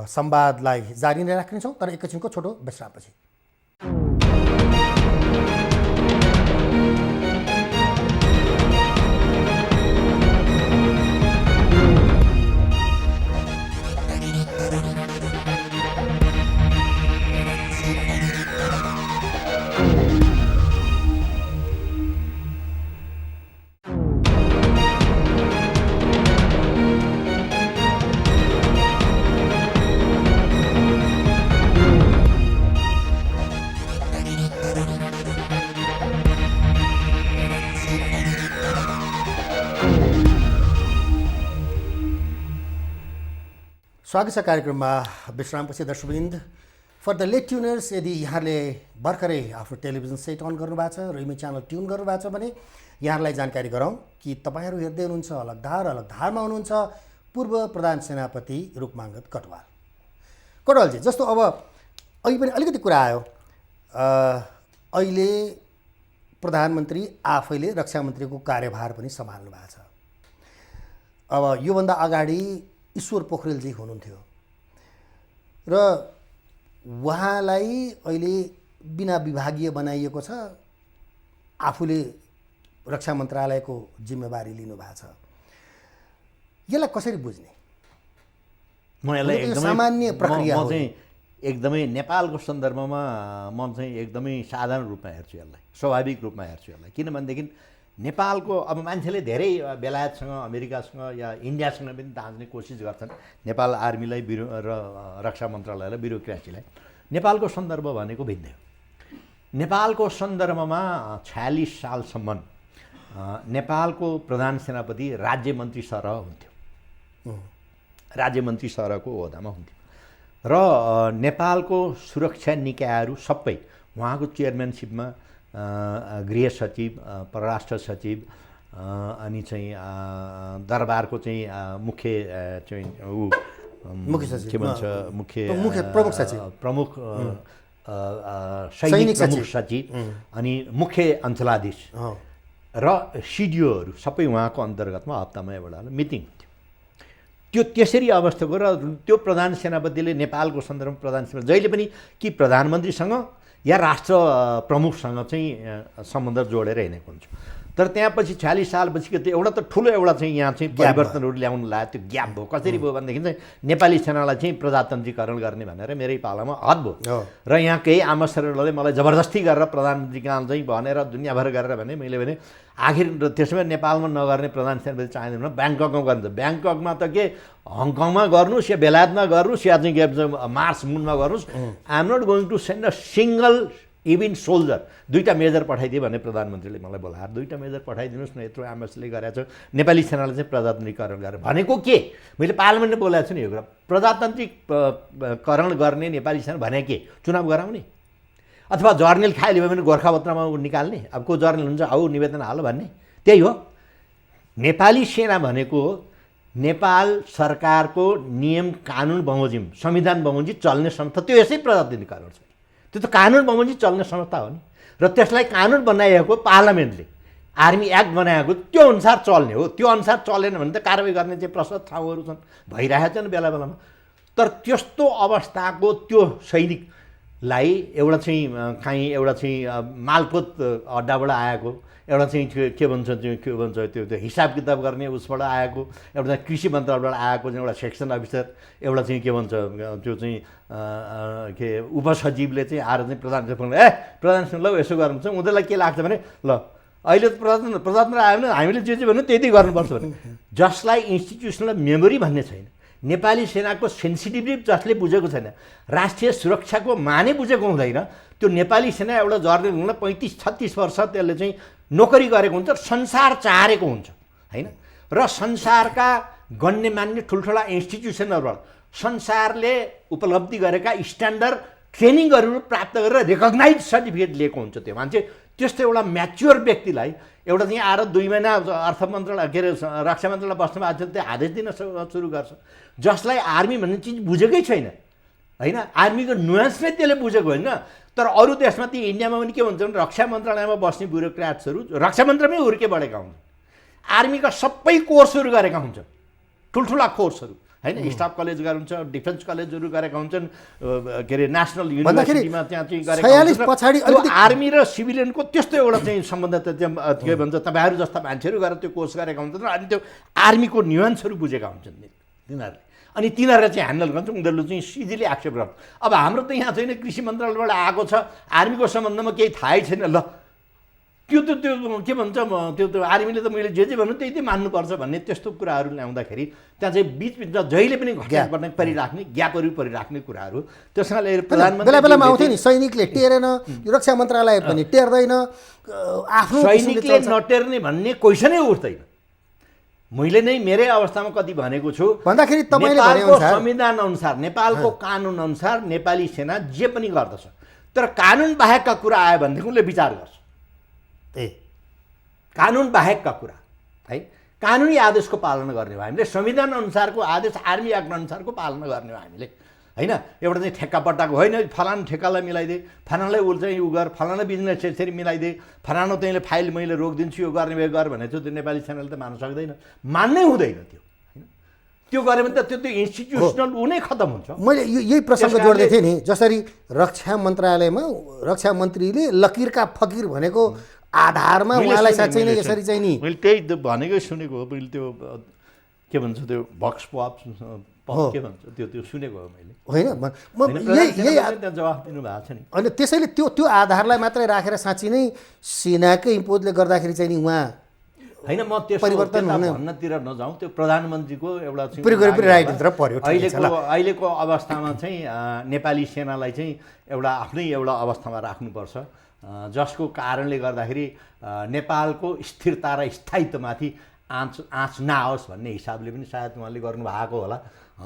संवादलाई जारी नै राख्नेछौँ, तर एकैछिनको छोटो विश्रामपछि। स्वागत छ कार्यक्रममा विश्रामपछि। दर्शकवृन्द, फर द लेट ट्युनर्स, यदि यहाँले भर्खरै आफ्नो टेलिभिजन सेट अन गर्नुभएको छ, रोइमी च्यानल ट्युन गर्नुभएको छ भने यहाँलाई जानकारी गराउँ कि तपाईँहरू हेर्दै हुनुहुन्छ अलगधारमा हुनुहुन्छ पूर्व प्रधान सेनापति रुकमाङ्गद कटुवाल। कटुवालजी, जस्तो अब अहिले पनि अलिकति कुरा आयो, अहिले प्रधानमन्त्री आफैले रक्षा मन्त्रीको कार्यभार पनि सम्हाल्नु भएको छ। अब योभन्दा अगाडि ईश्वर पोखरेलजी हुनुहुन्थ्यो र उहाँलाई अहिले बिना विभागीय बनाइएको छ, आफूले रक्षा मन्त्रालयको जिम्मेवारी लिनुभएको छ। यसलाई कसरी बुझ्ने? म यसलाई एकदमै सामान्य प्रक्रिया हो। म चाहिँ एकदमै नेपालको सन्दर्भमा म चाहिँ एकदमै साधारण रूपमा हेर्छु यसलाई, स्वाभाविक रूपमा हेर्छु यसलाई। किनभनेदेखि नेपालको अब मान्छेले धेरै बेलायतसँग, अमेरिकासँग या इन्डियासँग पनि तान्ने कोसिस गर्छन् नेपाल आर्मीलाई र रक्षा मन्त्रालयलाई, ब्युरोक्रेसीलाई। नेपालको सन्दर्भ भनेको भिन्दै हो। नेपालको सन्दर्भमा 46 सालसम्म नेपालको प्रधान सेनापति राज्य मन्त्री सरह हुन्थ्यो, राज्य मन्त्री सरहको ओहदामा हुन्थ्यो र नेपालको सुरक्षा निकायहरू सबै उहाँको चेयरम्यानसिपमा गृह सचिव, परराष्ट्र सचिव अनि चाहिँ दरबारको चाहिँ मुख्य चाहिँ सचिव के भन्छ प्रमुख सचिव, प्रमुख सैनिक प्रमुख सचिव अनि मुख्य अञ्चलाधीश र सिडिओहरू सबै उहाँको अन्तर्गतमा हप्तामा एउटा मिटिङ हुन्थ्यो। त्यो त्यसरी अवस्थाको र त्यो प्रधान सेनापतिले नेपालको सन्दर्भमा प्रधान सेनापति जहिले पनि कि प्रधानमन्त्रीसँग या राष्ट्र प्रमुखसँग चाहिँ सम्बन्ध जोडेर हिँडेको हुन्छ। तर त्यहाँ पछि 46 सालपछि त्यो एउटा त ठुलो एउटा चाहिँ यहाँ चाहिँ परिवर्तनहरू ल्याउनु लाग्यो। त्यो ग्याप भयो। कसरी भयो भनेदेखि चाहिँ नेपाली सेनालाई चाहिँ प्रजातन्त्रीकरण गर्ने भनेर मेरै पालामा हद भयो र यहाँ केही आमासरहरूले मलाई जबरजस्ती गरेर प्रधानमन्त्री कहाँ चाहिँ भनेर दुनियाँभर गरेर भने मैले भने आखिर त्यसमा नेपालमा नगर्ने प्रधान सेनापति चाहिँदैन, ब्याङ्ककमा गर्नु। ब्याङ्ककमा त के हङकङमा गर्नुहोस् या बेलायतमा गर्नुहोस् या चाहिँ के मार्स मुनमा गर्नुहोस्, I am not going to send a single even soldier. 2टा मेजर पठाइदियो भने प्रधानमन्त्रीले मलाई बोलाएर 2टा मेजर पठाइदिनुहोस् न, यत्रो आमासले गरेको छ, नेपाली सेनालाई चाहिँ प्रजातन्त्रीकरण गरेर भनेको के? मैले पार्लियामेन्टमा बोलाएको छु नि यो कुरा। प्रजातन्त्रीकरण गर्ने नेपाली सेना भने के? चुनाव गराउने अथवा जर्नल खाइलियो भने गोर्खापत्रमा निकाल्ने, अब को जर्नल हुन्छ आऊ निवेदन हाल भन्ने, त्यही हो। नेपाली सेना भनेको नेपाल सरकारको नियम कानुन बमोजिम संविधान बमोजिम चल्ने संस्था, त्यो यसै प्रजातन्त्रीकरण छ। त्यो त कानुन बमोजिम चल्ने संस्था हो नि, र त्यसलाई कानुन बनाइएको पार्लियामेन्टले आर्मी एक्ट बनाएको त्यो अनुसार चल्ने हो। त्यो अनुसार चलेन भने त कारवाही गर्ने चाहिँ प्रशस्त ठाउँहरू छन्, भइरहेको छन् बेला बेलामा। तर त्यस्तो अवस्थाको त्यो सैनिकलाई एउटा चाहिँ काहीँ एउटा चाहिँ मालपोत अड्डाबाट आएको, एउटा चाहिँ के भन्छ त्यो हिसाब किताब गर्ने उसबाट आएको, एउटा चाहिँ कृषि मन्त्रालयबाट आएको एउटा सेक्सन अफिसर, एउटा चाहिँ के भन्छ त्यो चाहिँ के उपसचिवले चाहिँ आएर चाहिँ प्रधान ल यसो गर्नु छ। उनीहरूलाई के लाग्छ भने ल अहिले त प्रजातन्त्र आयो भने हामीले जे भन्नु त्यति गर्नुपर्छ भने, जसलाई इन्स्टिट्युसनल मेमोरी भन्ने छैन, नेपाली सेनाको सेन्सिटिभिटी जसले बुझेको छैन, राष्ट्रिय सुरक्षाको माने बुझेको हुँदैन, त्यो नेपाली सेना एउटा जर्नल हुन 35-36 वर्ष त्यसले चाहिँ नोकरी गरेको हुन्छ, संसार चाहेको हुन्छ हैन। र संसारका गण्यमान्य ठुल्ठुला इन्स्टिट्युसनहरूबाट संसारले उपलब्धि गरेका स्ट्यान्डर्ड ट्रेनिङहरू प्राप्त गरेर रेकग्नाइज सर्टिफिकेट लिएको हुन्छ त्यो मान्छे। त्यस्तो एउटा म्याच्योर व्यक्तिलाई एउटा चाहिँ आएर 2 महिना अर्थ मन्त्रालय के अरे रक्षा मन्त्रालय बस्नु भएको छ त्यो आदेश दिन सुरु गर्छ, जसलाई आर्मी भन्ने चिज बुझेकै छैन हैन। आर्मीको नुवान्स नै त्यसले बुझेको होइन। तर अरू देशमा ती इन्डियामा पनि के भन्छ भने रक्षा मन्त्रालयमा बस्ने ब्युरोक्राट्सहरू रक्षा मन्त्रालयमै हुर्के बढेका हुन्छन्, आर्मीका सबै कोर्सहरू गरेका हुन्छन्, ठुल्ठुला कोर्सहरू हैन। स्टाफ कलेज गरेर हुन्छ, डिफेन्स कलेजहरू गरेका हुन्छन्, के अरे नेसनल युनिभर्सिटीमा त्यहाँ चाहिँ गरेका हुन्छन्। आर्मी र सिभिलियनको त्यस्तो एउटा चाहिँ सम्बन्ध त के भन्छ तपाईँहरू जस्ता मान्छेहरू गरेर त्यो कोर्स गरेका हुन्छन् र अनि त्यो आर्मीको न्युआन्सहरू बुझेका हुन्छन् तिनीहरूले। अनि तिनीहरूले चाहिँ ह्यान्डल गर्छ, उनीहरूले चाहिँ सिधीले एक्सेप्ट गर्छ। अब हाम्रो त यहाँ छैन, कृषि मन्त्रालयबाट आएको छ, आर्मीको सम्बन्धमा केही थाहै छैन। ल त्यो के भन्छ त्यो आर्मीले त मैले जे भन्नु त्यही मान्नुपर्छ भन्ने त्यस्तो कुराहरू ल्याउँदाखेरि त्यहाँ चाहिँ बिचमा जहिले पनि घटना पर्ने परिराख्ने ग्यापहरू परिराख्ने कुराहरू। त्यस कारणले प्रधानमन्त्री बेला बेलामा आउँथ्यो नि, सैनिकले टेरेन, रक्षा मन्त्रालय पनि टेर्दैन, आफ्नो सैनिकले नटेर्ने भन्ने क्वेसनै उठ्दैन। मैले नै मेरै अवस्थामा कति भनेको छु भन्दाखेरि तपाईँले नेपालको संविधान अनुसार, नेपालको कानुन अनुसार नेपाली सेना जे पनि गर्दछ, तर कानुन बाहेकका कुरा आयो भनेदेखि उसले विचार गर्छ। कानुन बाहेकका कुरा है, कानुनी आदेशको पालना गर्ने हो हामीले, संविधान अनुसारको आदेश आर्मी एक्ट अनुसारको पालना गर्ने हो हामीले हैन। एउटा चाहिँ ठेक्कापट्टाको होइन, फलानु ठेक्कालाई मिलाइदे, फलानालाई ऊ चाहिँ उ गर, फलाना बिजनेस यसरी मिलाइदे, फलानु तैँले फाइल मैले रोकिदिन्छु यो गर्ने भए गर भने चाहिँ त्यो नेपाली सेनाले त मान्न सक्दैन, मान्नै हुँदैन त्यो हैन। त्यो गऱ्यो भने त त्यो इन्स्टिट्युसनल ऊ नै खतम हुन्छ। मैले यही प्रसङ्ग जोड्दै थिएँ नि, जसरी रक्षा मन्त्रालयमा रक्षा मन्त्रीले लकिरका फकिर भनेको आधारमा उहाँलाई साँच्चै नै यसरी चाहिँ नि मैले त्यही भनेकै सुनेको हो। मैले त्यो के भन्छ त्यो भक्स पप के भन्छ त्यो सुनेको हो मैले होइन। त्यहाँ जवाफ दिनुभएको छ नि। अनि त्यसैले त्यो आधारलाई मात्रै राखेर साँच्ची नै सेनाकै इम्पोजले गर्दाखेरि चाहिँ नि उहाँ होइन, म त्यो परिवर्तन भन्नतिर नजाउँ, त्यो प्रधानमन्त्रीको एउटा अहिलेको अवस्थामा चाहिँ नेपाली सेनालाई चाहिँ एउटा आफ्नै एउटा अवस्थामा राख्नुपर्छ, जसको कारणले गर्दाखेरि नेपालको स्थिरता र स्थायित्वमाथि आँच नआओस् भन्ने हिसाबले पनि सायद उहाँले गर्नुभएको होला।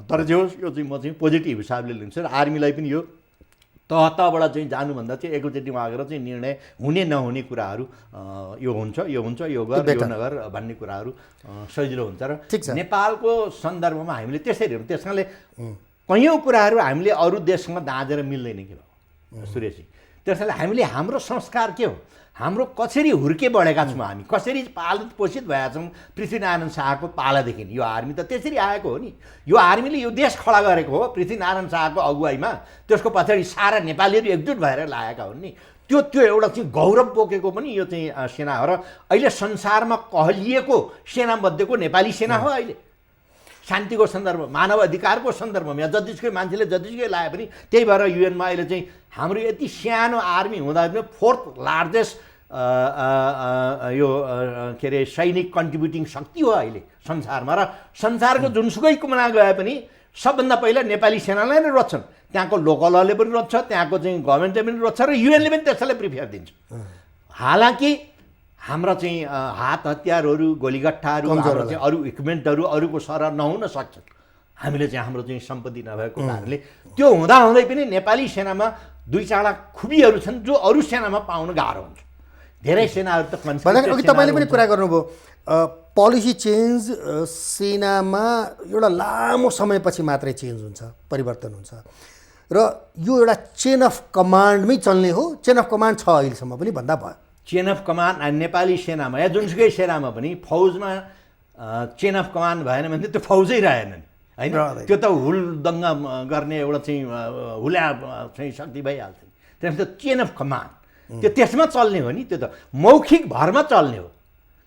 तर जे होस् यो चाहिँ म चाहिँ पोजिटिभ हिसाबले लिन्छु र आर्मीलाई पनि यो तहबाट चाहिँ जानुभन्दा चाहिँ एकैचोटि मागेर चाहिँ निर्णय हुने नहुने कुराहरू यो हुन्छ यो गर यो नगर भन्ने कुराहरू सजिलो हुन्छ। र नेपालको सन्दर्भमा हामीले त्यसरी हेरौँ। त्यस कारणले कैयौँ कुराहरू हामीले अरू देशसँग दाँजेर मिल्दैन कि सुरेशजी। त्यस कारणले हामीले हाम्रो संस्कार के हो, हाम्रो कसरी हुर्के बढेका छौँ, हामी कसरी पालित पोषित भएका छौँ पृथ्वीनारायण शाहको पालादेखि। यो आर्मी त त्यसरी आएको हो नि, यो आर्मीले यो देश खडा गरेको हो पृथ्वीनारायण शाहको अगुवाईमा, त्यसको पछाडि सारा नेपालीहरू एकजुट भएर लागेका हुन् नि। त्यो एउटा चाहिँ गौरव बोकेको पनि यो चाहिँ सेना हो। र अहिले संसारमा कहलिएको सेनामध्येको नेपाली सेना हो। अहिले शान्तिको सन्दर्भ, मानव अधिकारको सन्दर्भमा जतिसुकै मान्छेले जतिसुकै लाए पनि त्यही भएर युएनमा अहिले चाहिँ हाम्रो यति सानो आर्मी हुँदा पनि 4th लार्जेस्ट यो के अरे सैनिक कन्ट्रिब्युटिङ शक्ति हो अहिले संसारमा। र संसारको जुनसुकै कुना गए पनि सबभन्दा पहिला नेपाली सेनालाई नै रोज्छन्, त्यहाँको लोकलले पनि रोज्छ, त्यहाँको चाहिँ गभर्मेन्टले पनि रोज्छ र युएनले पनि त्यसैलाई प्रिफेयर दिन्छ। हालाकि हाम्रा चाहिँ हात हतियारहरू, गोलीगट्टाहरू, अरू इक्विपमेन्टहरू अरूको सरह नहुन सक्छन्। हामीले चाहिँ हाम्रो चाहिँ सम्पत्ति नभएको कारणले त्यो हुँदाहुँदै पनि नेपाली सेनामा 2-4 खुबीहरू छन् जो अरू सेनामा पाउन गाह्रो हुन्छ। धेरै सेनाहरू त अघि तपाईँले पनि कुरा गर्नुभयो, पोलिसी चेन्ज सेनामा एउटा लामो समयपछि मात्रै चेन्ज हुन्छ, परिवर्तन हुन्छ र यो एउटा चेन अफ कमान्डमै चल्ने हो। चेन अफ कमान्ड छ अहिलेसम्म पनि भन्दा भयो। चेन अफ कमान्ड नेपाली सेनामा या जुनसुकै सेनामा पनि फौजमा चेन अफ कमान्ड भएन भने त्यो फौजै रहेन नि हैन। त्यो त हुलदङ्गा गर्ने एउटा चाहिँ हुल्या चाहिँ शक्ति भइहाल्छ नि। त्यसमा त चेन अफ कमान्ड त्यो त्यसमा चल्ने हो नि, त्यो त मौखिक भरमा चल्ने हो,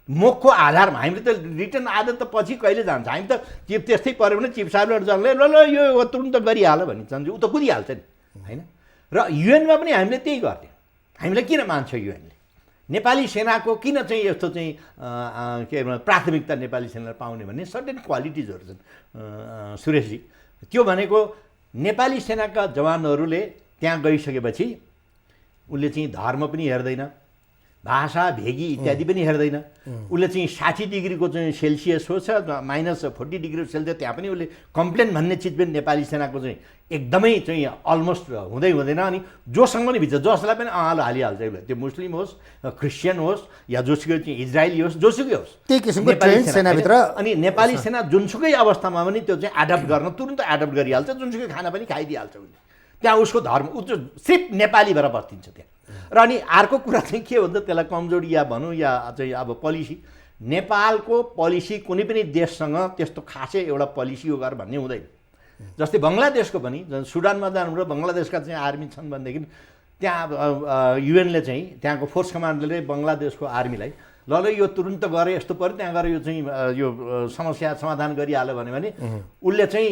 मुखको आधारमा। हामीले त रिटर्न आदत त पछि कहिले जान्छ, हामी त चिफ त्यस्तै पऱ्यो भने चिफ साहबले जसले ल यो तुरुन्त गरिहाल भनिन्छ, ऊ त कुदिहाल्छ नि होइन। र युएनमा पनि हामीले त्यही गर्थ्यौँ। हामीलाई किन मान्छ युएनले, नेपाली सेनाको किन चाहिँ यस्तो चाहिँ के प्राथमिकता नेपाली सेनालाई पाउने भन्ने सर्टेन क्वालिटिजहरू छन् सुरेशजी। त्यो भनेको नेपाली सेनाका जवानहरूले त्यहाँ गइसकेपछि उसले चाहिँ धर्म पनि हेर्दैन, भाषा भेगी इत्यादि पनि हेर्दैन। उसले चाहिँ 60 डिग्रीको चाहिँ सेल्सियस हो छ -40 डिग्री सेल्सियस त्यहाँ पनि उसले कम्प्लेन भन्ने चिज पनि नेपाली सेनाको चाहिँ एकदमै चाहिँ अलमोस्ट हुँदैन। अनि जोसँग पनि भित्र जसलाई पनि आलो हालिहाल्छ उसले, त्यो मुस्लिम होस् क्रिस्चियन होस् या जोसुकै चाहिँ इजरायली होस् जोसुकै होस्, त्यही किसिमको ट्रेन सेनाभित्र। अनि नेपाली सेना जुनसुकै अवस्थामा पनि त्यो चाहिँ एडप्ट गर्न तुरुन्त एडप्ट गरिहाल्छ, जुनसुकै खाना पनि खाइदिइहाल्छ उसले। त्यहाँ उसको धर्म ऊ सिर्फ नेपाली भएर बस्तिन्छ त्यहाँ। र अनि अर्को कुरा चाहिँ के भन्छ त्यसलाई कमजोरी या भनौँ या चाहिँ अब पोलिसी, नेपालको पोलिसी कुनै पनि देशसँग त्यस्तो खासै एउटा पोलिसी हो गर भन्ने हुँदैन। जस्तै बङ्गलादेशको पनि सुडानमा जानुभयो बङ्गलादेशका चाहिँ आर्मी छन् भनेदेखि त्यहाँ युएनले चाहिँ त्यहाँको फोर्स कमान्डरले बङ्गलादेशको आर्मीलाई ल यो तुरुन्त गरे यस्तो पऱ्यो त्यहाँ गएर यो चाहिँ यो समस्या समाधान गरिहाल्यो भने उसले चाहिँ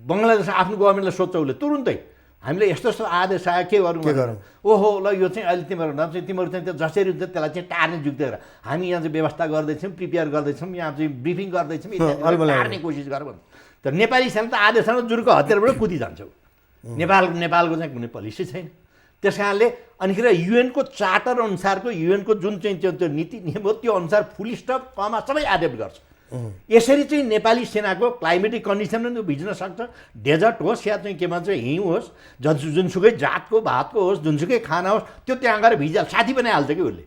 बङ्गलादेश आफ्नो गभर्मेन्टलाई सोध्छ उसले तुरुन्तै हामीले यस्तो यस्तो आदेश आयो के गरौँ, ओहो ल यो चाहिँ अहिले तिमीहरू चाहिँ त्यो जसरी हुन्छ त्यसलाई चाहिँ टार्ने जुग्दै हामी यहाँ चाहिँ व्यवस्था गर्दैछौँ, प्रिपेयर गर्दैछौँ, यहाँ चाहिँ ब्रिफिङ गर्दैछौँ, टार्ने कोसिस गरौँ भन्छ। तर नेपाली सेना त आदेशसँग जुर्को हतियारबाट कुदिजान्छ। नेपालको चाहिँ कुनै पोलिसी छैन। त्यस कारणले अनिखेर युएनको चार्टर अनुसारको युएनको जुन चाहिँ त्यो नीति नियम हो त्यो अनुसार फुल स्टप कमा सबै एडप्ट गर्छ। यसरी चाहिँ नेपाली सेनाको क्लाइमेटिक कन्डिसन पनि भिज्न सक्छ, डेजर्ट होस् या चाहिँ के भन्छ हिउँ होस्, जुनसुकै जातको भातको होस्, जुनसुकै खाना होस्, त्यो त्यहाँ गएर भिजाल साथी बनाइहाल्छ कि उसले।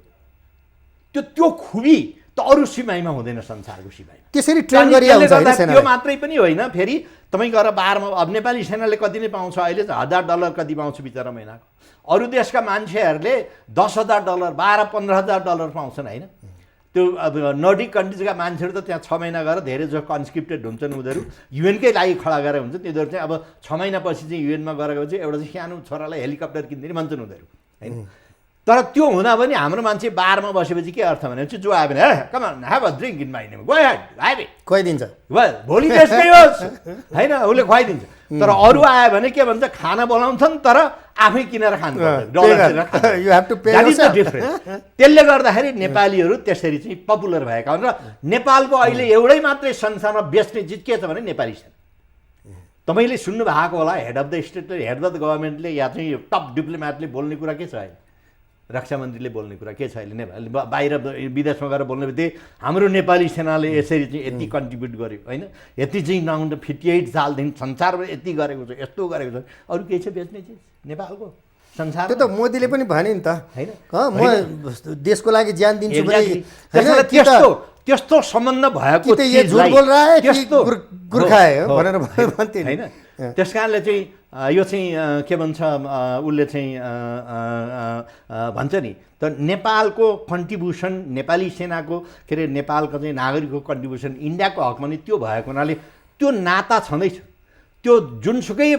त्यो खुबी त अरू सिमाइमा हुँदैन संसारको सिमाइमा। त्यसरी ट्रेन गरिहाल्छ सेना। त्यो मात्रै पनि होइन, फेरि तपाईँ गएर बारमा अब नेपाली सेनाले कति नै पाउँछ अहिले $1000 कति पाउँछ बिचरा महिनाको। अरू देशका मान्छेहरूले $10,000 $12,000-15,000 पाउँछन् होइन। त्यो अब नर्डिक कन्ट्रिजका मान्छेहरू त त्यहाँ 6 महिना गएर धेरै जो कन्स्क्रिप्टेड हुन्छन् उनीहरू युएनकै लागि खडा गरेर हुन्छ। तिनीहरू चाहिँ अब 6 महिनापछि चाहिँ युएनमा गएर चाहिँ एउटा चाहिँ सानो छोरालाई हेलिकप्टर किन्दिने भन्छन् उनीहरू होइन। तर त्यो हुँदा पनि हाम्रो मान्छे बारमा बसेपछि के अर्थ भने चाहिँ जो आयो भने come on have a drink in my name go ahead highway खुवाइदिन्छ भोलि त्यसकै होस् होइन उसले खुवाइदिन्छ। तर अरू आयो भने के भन्छ खाना बोलाउँछन् तर आफै किनेर खानु त्यसले गर्दाखेरि नेपालीहरू त्यसरी चाहिँ पपुलर भएका हुन्। र नेपालको अहिले एउटै मात्रै संसारमा बेच्ने चिज के छ भने नेपाली सेना। तपाईँले सुन्नु भएको होला head of the state head of the गभर्मेन्टले या चाहिँ टप डिप्लोमेटले बोल्ने कुरा के छ अहिले, रक्षा मन्त्रीले बोल्ने कुरा के छ अहिले, नेपाल बाहिर विदेशमा गएर बोल्ने बित्तिकै हाम्रो नेपाली सेनाले यसरी चाहिँ यति कन्ट्रिब्युट गर्यो होइन, यति चाहिँ 58 सालदेखि संसारमा यति गरेको छ, यस्तो गरेको छ। अरू केही छ बेच्ने चिज नेपालको संसार? त्यो त मोदीले पनि भने नि त होइन, म देशको लागि ज्यान दिन्छु भने। त्यस्तो सम्बन्ध भएको गोर्खा भनेर भन्थे होइन। त्यस कारणले चाहिँ यो चाहिँ के भन्छ उसले चाहिँ भन्छ नि त नेपालको कन्ट्रिब्युसन नेपाली सेनाको के अरे नेपालको चाहिँ नागरिकको कन्ट्रिब्युसन इन्डियाको हकमा नि त्यो भएको हुनाले त्यो नाता छँदैछ। त्यो जुनसुकै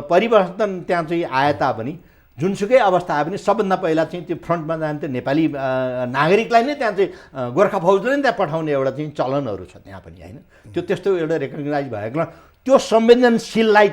परिवर्तन त्यहाँ चाहिँ आए तापनि जुनसुकै अवस्था आए पनि सबभन्दा पहिला चाहिँ त्यो फ्रन्टमा जाने त्यो नेपाली नागरिकलाई नै त्यहाँ चाहिँ गोर्खा फौजले नै त्यहाँ पठाउने एउटा चाहिँ चलनहरू छ त्यहाँ पनि होइन। त्यो त्यस्तो एउटा रेकग्नाइज भएको त्यो संवेदनशीललाई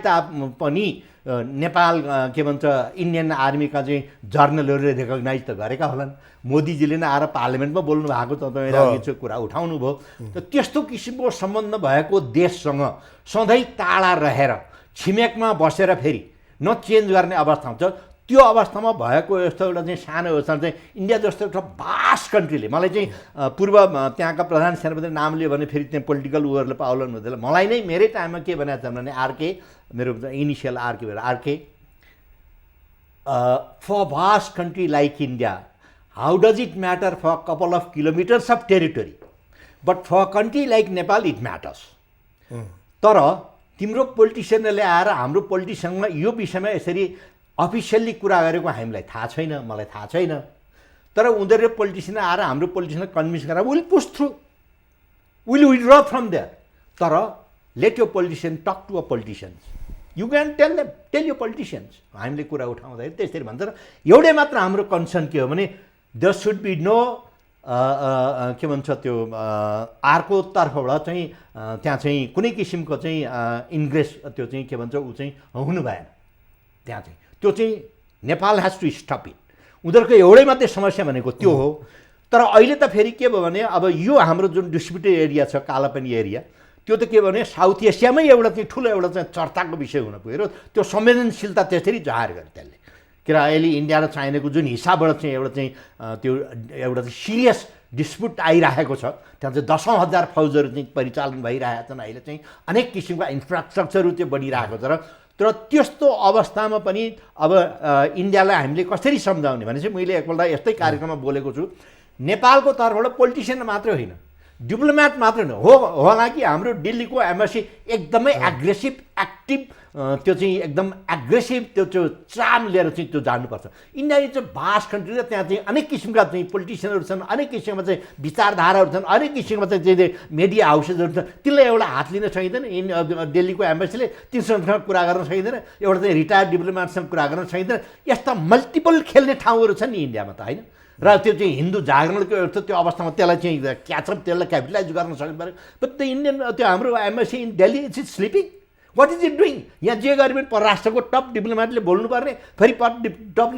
पनि नेपाल के भन्छ इन्डियन आर्मीका चाहिँ जर्नलहरूले रेकग्नाइज त गरेका होलान्। मोदीजीले नै आएर पार्लियामेन्टमा बोल्नु भएको तपाईँले अघि कुरा उठाउनु भयो। त्यस्तो किसिमको सम्बन्ध भएको देशसँग सधैँ टाढा रहेर छिमेकमा बसेर फेरि न चेन्ज गर्ने अवस्था हुन्छ। त्यो अवस्थामा भएको यस्तो एउटा चाहिँ सानो अवस्था चाहिँ इन्डिया जस्तो एउटा भास्ट कन्ट्रीले मलाई चाहिँ पूर्व त्यहाँका प्रधान सेनापति नाम लियो भने फेरि त्यहाँ पोलिटिकल उहरूले पाउलन हुँदैन। मलाई नै मेरै टाइममा के भनेको छ भने आरके मेरो इनिसियल आरके भएर RK for vast country like India how does it matter for couple of kilometres of territory but for country like Nepal it matters. तर तिम्रो पोलिटिसियनले आएर हाम्रो पोलिटिसियनमा यो विषयमा यसरी अफिसियल्ली कुरा गरेको हामीलाई थाहा छैन, मलाई थाहा छैन। तर उनीहरू पोलिटिसियन आएर हाम्रो पोलिटिसियनलाई कन्भिन्स गरेर will push through will withdraw from there. तर लेट यो politician talk to a politicians you can tell यो पोलिटिसियन्स हामीले कुरा उठाउँदाखेरि त्यसरी भन्छ। र एउटै मात्र हाम्रो कन्सर्न के हो भने देयर सुड बी नो के भन्छ त्यो अर्को तर्फबाट चाहिँ त्यहाँ चाहिँ कुनै किसिमको चाहिँ इन्ग्रेस त्यो चाहिँ के भन्छ ऊ चाहिँ हुनु भएन त्यहाँ चाहिँ। त्यो चाहिँ Nepal has to stop it. उनीहरूको एउटै मात्रै समस्या भनेको त्यो हो। तर अहिले त फेरि के भयो भने अब यो हाम्रो जुन डिस्ट्रिब्युटेड एरिया छ कालापानी एरिया त्यो त के भने साउथ एसियामै एउटा चाहिँ ठुलो एउटा चाहिँ चर्चाको विषय हुन पुग्यो। त्यो संवेदनशीलता त्यसरी जाहेर गरे त्यसले किन अहिले इन्डिया र चाइनाको जुन हिसाबबाट चाहिँ त्यो एउटा चाहिँ सिरियस डिस्प्युट आइरहेको छ, त्यहाँ चाहिँ 10,000 फौजहरू चाहिँ परिचालन भइरहेका छन्, अहिले चाहिँ अनेक किसिमका इन्फ्रास्ट्रक्चरहरू त्यो बढिरहेको छ। तर त्यस्तो अवस्थामा पनि अब इन्डियालाई हामीले कसरी सम्झाउने भने चाहिँ मैले एकपल्ट यस्तै कार्यक्रममा बोलेको छु, नेपालको तर्फबाट पोलिटिसियन मात्रै होइन, डिप्लोमेट मात्रै होइन, होला कि हाम्रो दिल्लीको एम्बेसी एकदमै एग्रेसिभ एक्टिभ त्यो चाहिँ एकदम एग्रेसिभ त्यो चाम लिएर चाहिँ त्यो जानुपर्छ। इन्डिया चाहिँ भास्ट कन्ट्री र त्यहाँ चाहिँ अनेक किसिमका चाहिँ पोलिटिसियनहरू छन्, अनेक किसिमका चाहिँ विचारधाराहरू छन्, अनेक किसिमका चाहिँ मिडिया हाउसेसहरू छन्, त्यसलाई एउटा हात लिन सकिँदैन। दिल्लीको एम्बेसीले तिनीसँग कुरा गर्न सकिँदैन, एउटा चाहिँ रिटायर्ड डिप्लोमेटसँग कुरा गर्न सकिँदैन। यस्ता मल्टिपल खेल्ने ठाउँहरू छन् नि इन्डियामा त, होइन? र त्यो चाहिँ हिन्दू जागरणको एउटा त्यो अवस्थामा त्यसलाई चाहिँ क्याचअप, त्यसलाई क्यापिटलाइज गर्न सक्नु पऱ्यो। बट द इन्डियन त्यो हाम्रो embassy in Delhi is sleeping. What is it doing? यहाँ जे गरे पनि परराष्ट्रको टप डिप्लोमेटले बोल्नुपर्ने, फेरि टप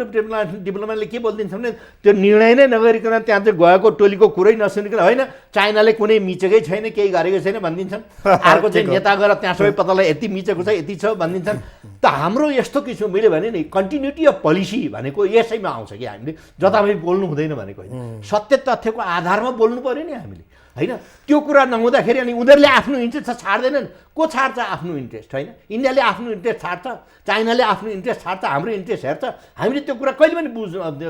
डिप्लोमेटले के बोलिदिन्छ भने त्यो निर्णय नै नगरिकन त्यहाँ चाहिँ गएको टोलीको कुरै नसुनिकन, होइन चाइनाले कुनै मिचेकै छैन, केही गरेको छैन भनिदिन्छन्। अर्को चाहिँ नेता गएर त्यहाँ सबै पत्तालाई यति मिचेको छ, यति छ भनिदिन्छन्। त हाम्रो यस्तो किसिम मैले भने नि कन्टिन्युटी अफ पोलिसी भनेको यसैमा आउँछ कि हामीले जताभावी बोल्नु हुँदैन भनेको होइन, सत्य तथ्यको आधारमा बोल्नु पऱ्यो नि हामीले, होइन? त्यो कुरा नहुँदाखेरि अनि उनीहरूले आफ्नो इन्ट्रेस्ट छाड्दैनन्। को छाड्छ आफ्नो इन्ट्रेस्ट? होइन, इन्डियाले आफ्नो इन्ट्रेस्ट छाड्छ, चाइनाले आफ्नो इन्ट्रेस्ट छाड्छ, हाम्रो इन्ट्रेस्ट हेर्छ। हामीले त्यो कुरा कहिले पनि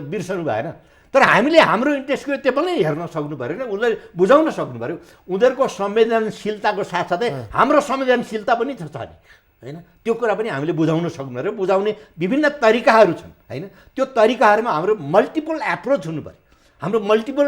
बिर्सनु भएन। तर हामीले हाम्रो इन्ट्रेस्टको त्यो पनि हेर्न सक्नु पऱ्यो नि, उसलाई बुझाउन सक्नु पऱ्यो। उनीहरूको संवेदनशीलताको साथसाथै हाम्रो संवेदनशीलता पनि छ नि, होइन? त्यो कुरा पनि हामीले बुझाउन सक्नु पऱ्यो। बुझाउने विभिन्न तरिकाहरू छन्, होइन? त्यो तरिकाहरूमा हाम्रो मल्टिपल एप्रोच हुनु पऱ्यो। हाम्रो मल्टिपल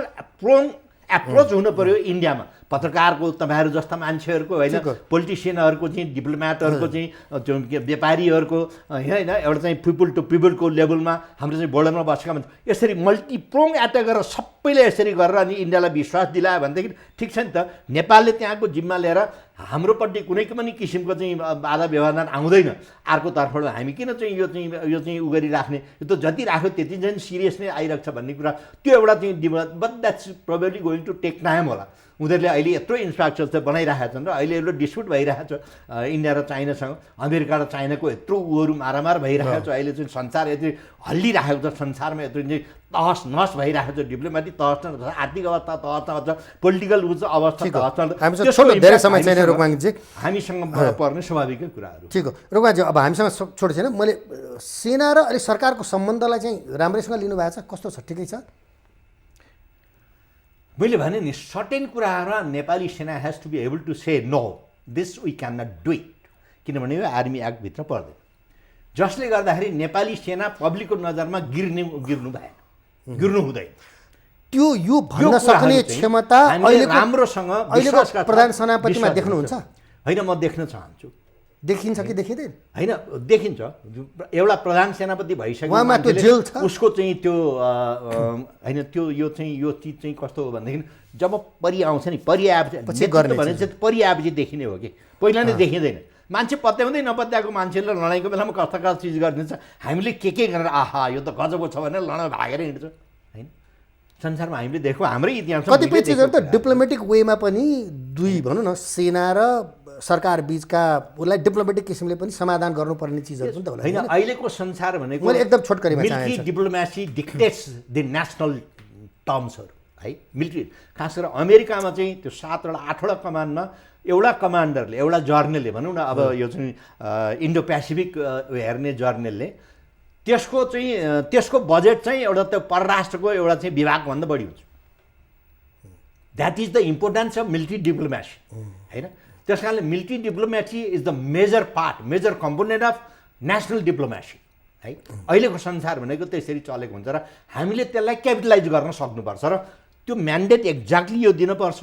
एप्रोच हुनु पऱ्यो इन्डियामा। पत्रकारको, तपाईँहरू जस्ता मान्छेहरूको, होइन, पोलिटिसियनहरूको चाहिँ, डिप्लोमेटहरूको चाहिँ, त्यो व्यापारीहरूको, होइन, एउटा चाहिँ पिपुल टु पिपुलको लेभलमा हाम्रो चाहिँ बोर्डरमा बसेका मान्छे यसरी मल्टिप्रोङ एट्याक गरेर सबैले यसरी गरेर अनि इन्डियालाई विश्वास दिलायो भनेदेखि ठिक छ नि त। नेपालले त्यहाँको जिम्मा लिएर हाम्रोपट्टि कुनै पनि किसिमको चाहिँ बाधा व्यवधान आउँदैन। अर्कोतर्फबाट हामी किन चाहिँ यो चाहिँ उ गरिराख्ने, यो त जति राख्यो त्यति चाहिँ सिरियस नै आइरहेको छ भन्ने कुरा, त्यो एउटा चाहिँ but that's probably going to take time होला। उनीहरूले अहिले यत्रो इन्फ्रास्ट्रक्चर बनाइरहेका छन् र अहिले एउटा डिस्प्युट भइरहेको छ इन्डिया र चाइनासँग। अमेरिका र चाइनाको यत्रो उहरू मारामार भइरहेको छ, अहिले चाहिँ संसार यति हल्लिरहेको छ, संसारमा यत्रो चाहिँ तहस नहस भइरहेको छ, डिप्लोमेटिक तहस नहस, आर्थिक अवस्था तहस नहस, पोलिटिकल अवस्था तहस नहस, हामीसँग पर्ने स्वाभाविकै कुराहरू। ठिक हो रुकमाजी, अब हामीसँग छोडो छैन। मैले सेना र अहिले सरकारको सम्बन्धलाई चाहिँ राम्रैसँग लिनुभएको छ, कस्तो छ? ठिकै छ? मैले भने नि सर्टेन कुराहरूमा नेपाली सेना has to be able to say no, this we can not do it, किनभने यो आर्मी एक्टभित्र पर्दैन। जसले गर्दाखेरि नेपाली सेना पब्लिकको नजरमा गिर्नु हुँदैन। त्यो यो भन्न सक्ने क्षमता अहिले राम्रोसँग प्रधान सेनापतिमा देख्नुहुन्छ? होइन, म देख्न चाहन्छु। देखिन्छ कि देखिँदैन? होइन, देखिन्छ। एउटा प्रधान सेनापति भइसक्यो, उसको चाहिँ त्यो होइन, त्यो यो चिज चाहिँ कस्तो हो भनेदेखि जब परि आउँछ नि, परि आएपछि भने चाहिँ परि आएपछि देखिने हो कि पहिला नै देखिँदैन। मान्छे पत्याउँदै नपत्याएको मान्छेले लडाइँको बेलामा कस्ता कस्ता चिज गरिदिन्छ, हामीले के गरेर आहा यो त गजबको छ भनेर लडाइँ भागेर हिँड्छ, होइन? संसारमा हामीले देख्यौँ, हाम्रै इतिहास कतिपय चिजहरू त डिप्लोमेटिक वेमा पनि दुई भनौँ न सेना र सरकार बीचका उसलाई डिप्लोमेटिक किसिमले पनि समाधान गर्नुपर्ने चिजहरू पनि त होला, होइन? अहिलेको संसार भनेको मैले एकदम छोटकरीमा military diplomacy dictates the national टर्म्सहरू, है? मिलिट्री खास गरेर अमेरिकामा चाहिँ त्यो 7वटा 8वटा कमान्डमा एउटा कमान्डरले, एउटा जर्नलले भनौँ न, अब यो चाहिँ इन्डो पेसिफिक हेर्ने जर्नलले त्यसको बजेट चाहिँ एउटा त्यो परराष्ट्रको एउटा चाहिँ विभागभन्दा बढी हुन्छ। That is the importance of military diplomacy, होइन? त्यस कारणले military diplomacy is the major component of national diplomacy, है? अहिलेको संसार भनेको त्यसरी चलेको हुन्छ र हामीले त्यसलाई क्यापिटलाइज गर्न सक्नुपर्छ र त्यो म्यान्डेट एक्ज्याक्टली यो दिनुपर्छ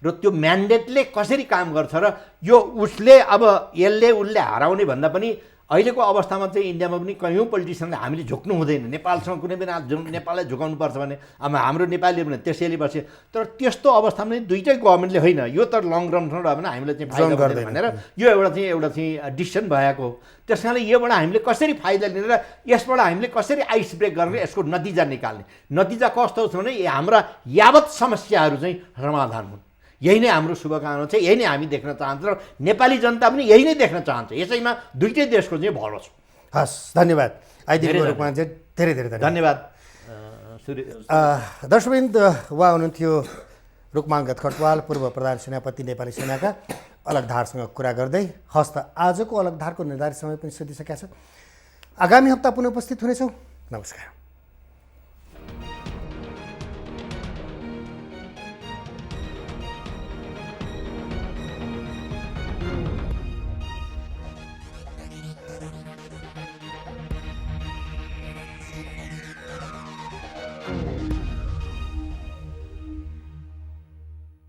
र त्यो म्यान्डेटले कसरी काम गर्छ र यो उसले अब उसले हराउने भन्दा पनि अहिलेको अवस्थामा चाहिँ इन्डियामा पनि कयौँ पोलिटिसियनले हामीले झुक्नु हुँदैन। नेपालसँग कुनै पनि नेपाललाई झुकाउनुपर्छ भने अब हाम्रो नेपालीले पनि त्यसैले बसे। तर त्यस्तो अवस्थामा पनि दुईटै गभर्मेन्टले होइन यो त लङ रनमा रह्यो भने हामीले चाहिँ फाइदा गर्दैन भनेर यो एउटा चाहिँ डिसिसन भएको हो। त्यस कारणले योबाट हामीले कसरी फाइदा लिने र यसबाट हामीले कसरी आइस ब्रेक गर्ने, यसको नतिजा निकाल्ने। नतिजा कस्तो छ भने हाम्रा यावत समस्याहरू चाहिँ समाधान हुन्। यही नै हाम्रो शुभकामना छ, यही नै हामी देख्न चाहन्छौँ र नेपाली जनता पनि यही नै देख्न चाहन्छ। यसैमा दुईटै देशको चाहिँ भलो छ। हस्, धन्यवाद। आइदिनु रूपमा चाहिँ धेरै धेरै धन्यवाद। धन्यवाद सूर्य। दर्शकवृन्द, उहाँ हुनुहुन्थ्यो रुकमान गतखटवाल, पूर्व प्रधान सेनापति नेपाली सेनाका। अलगधारसँग कुरा गर्दै हस्त आजको अलगधारको निर्धारित समय पनि सकिसकेका छ। आगामी हप्ता पुनः उपस्थित हुनेछौँ। नमस्कार।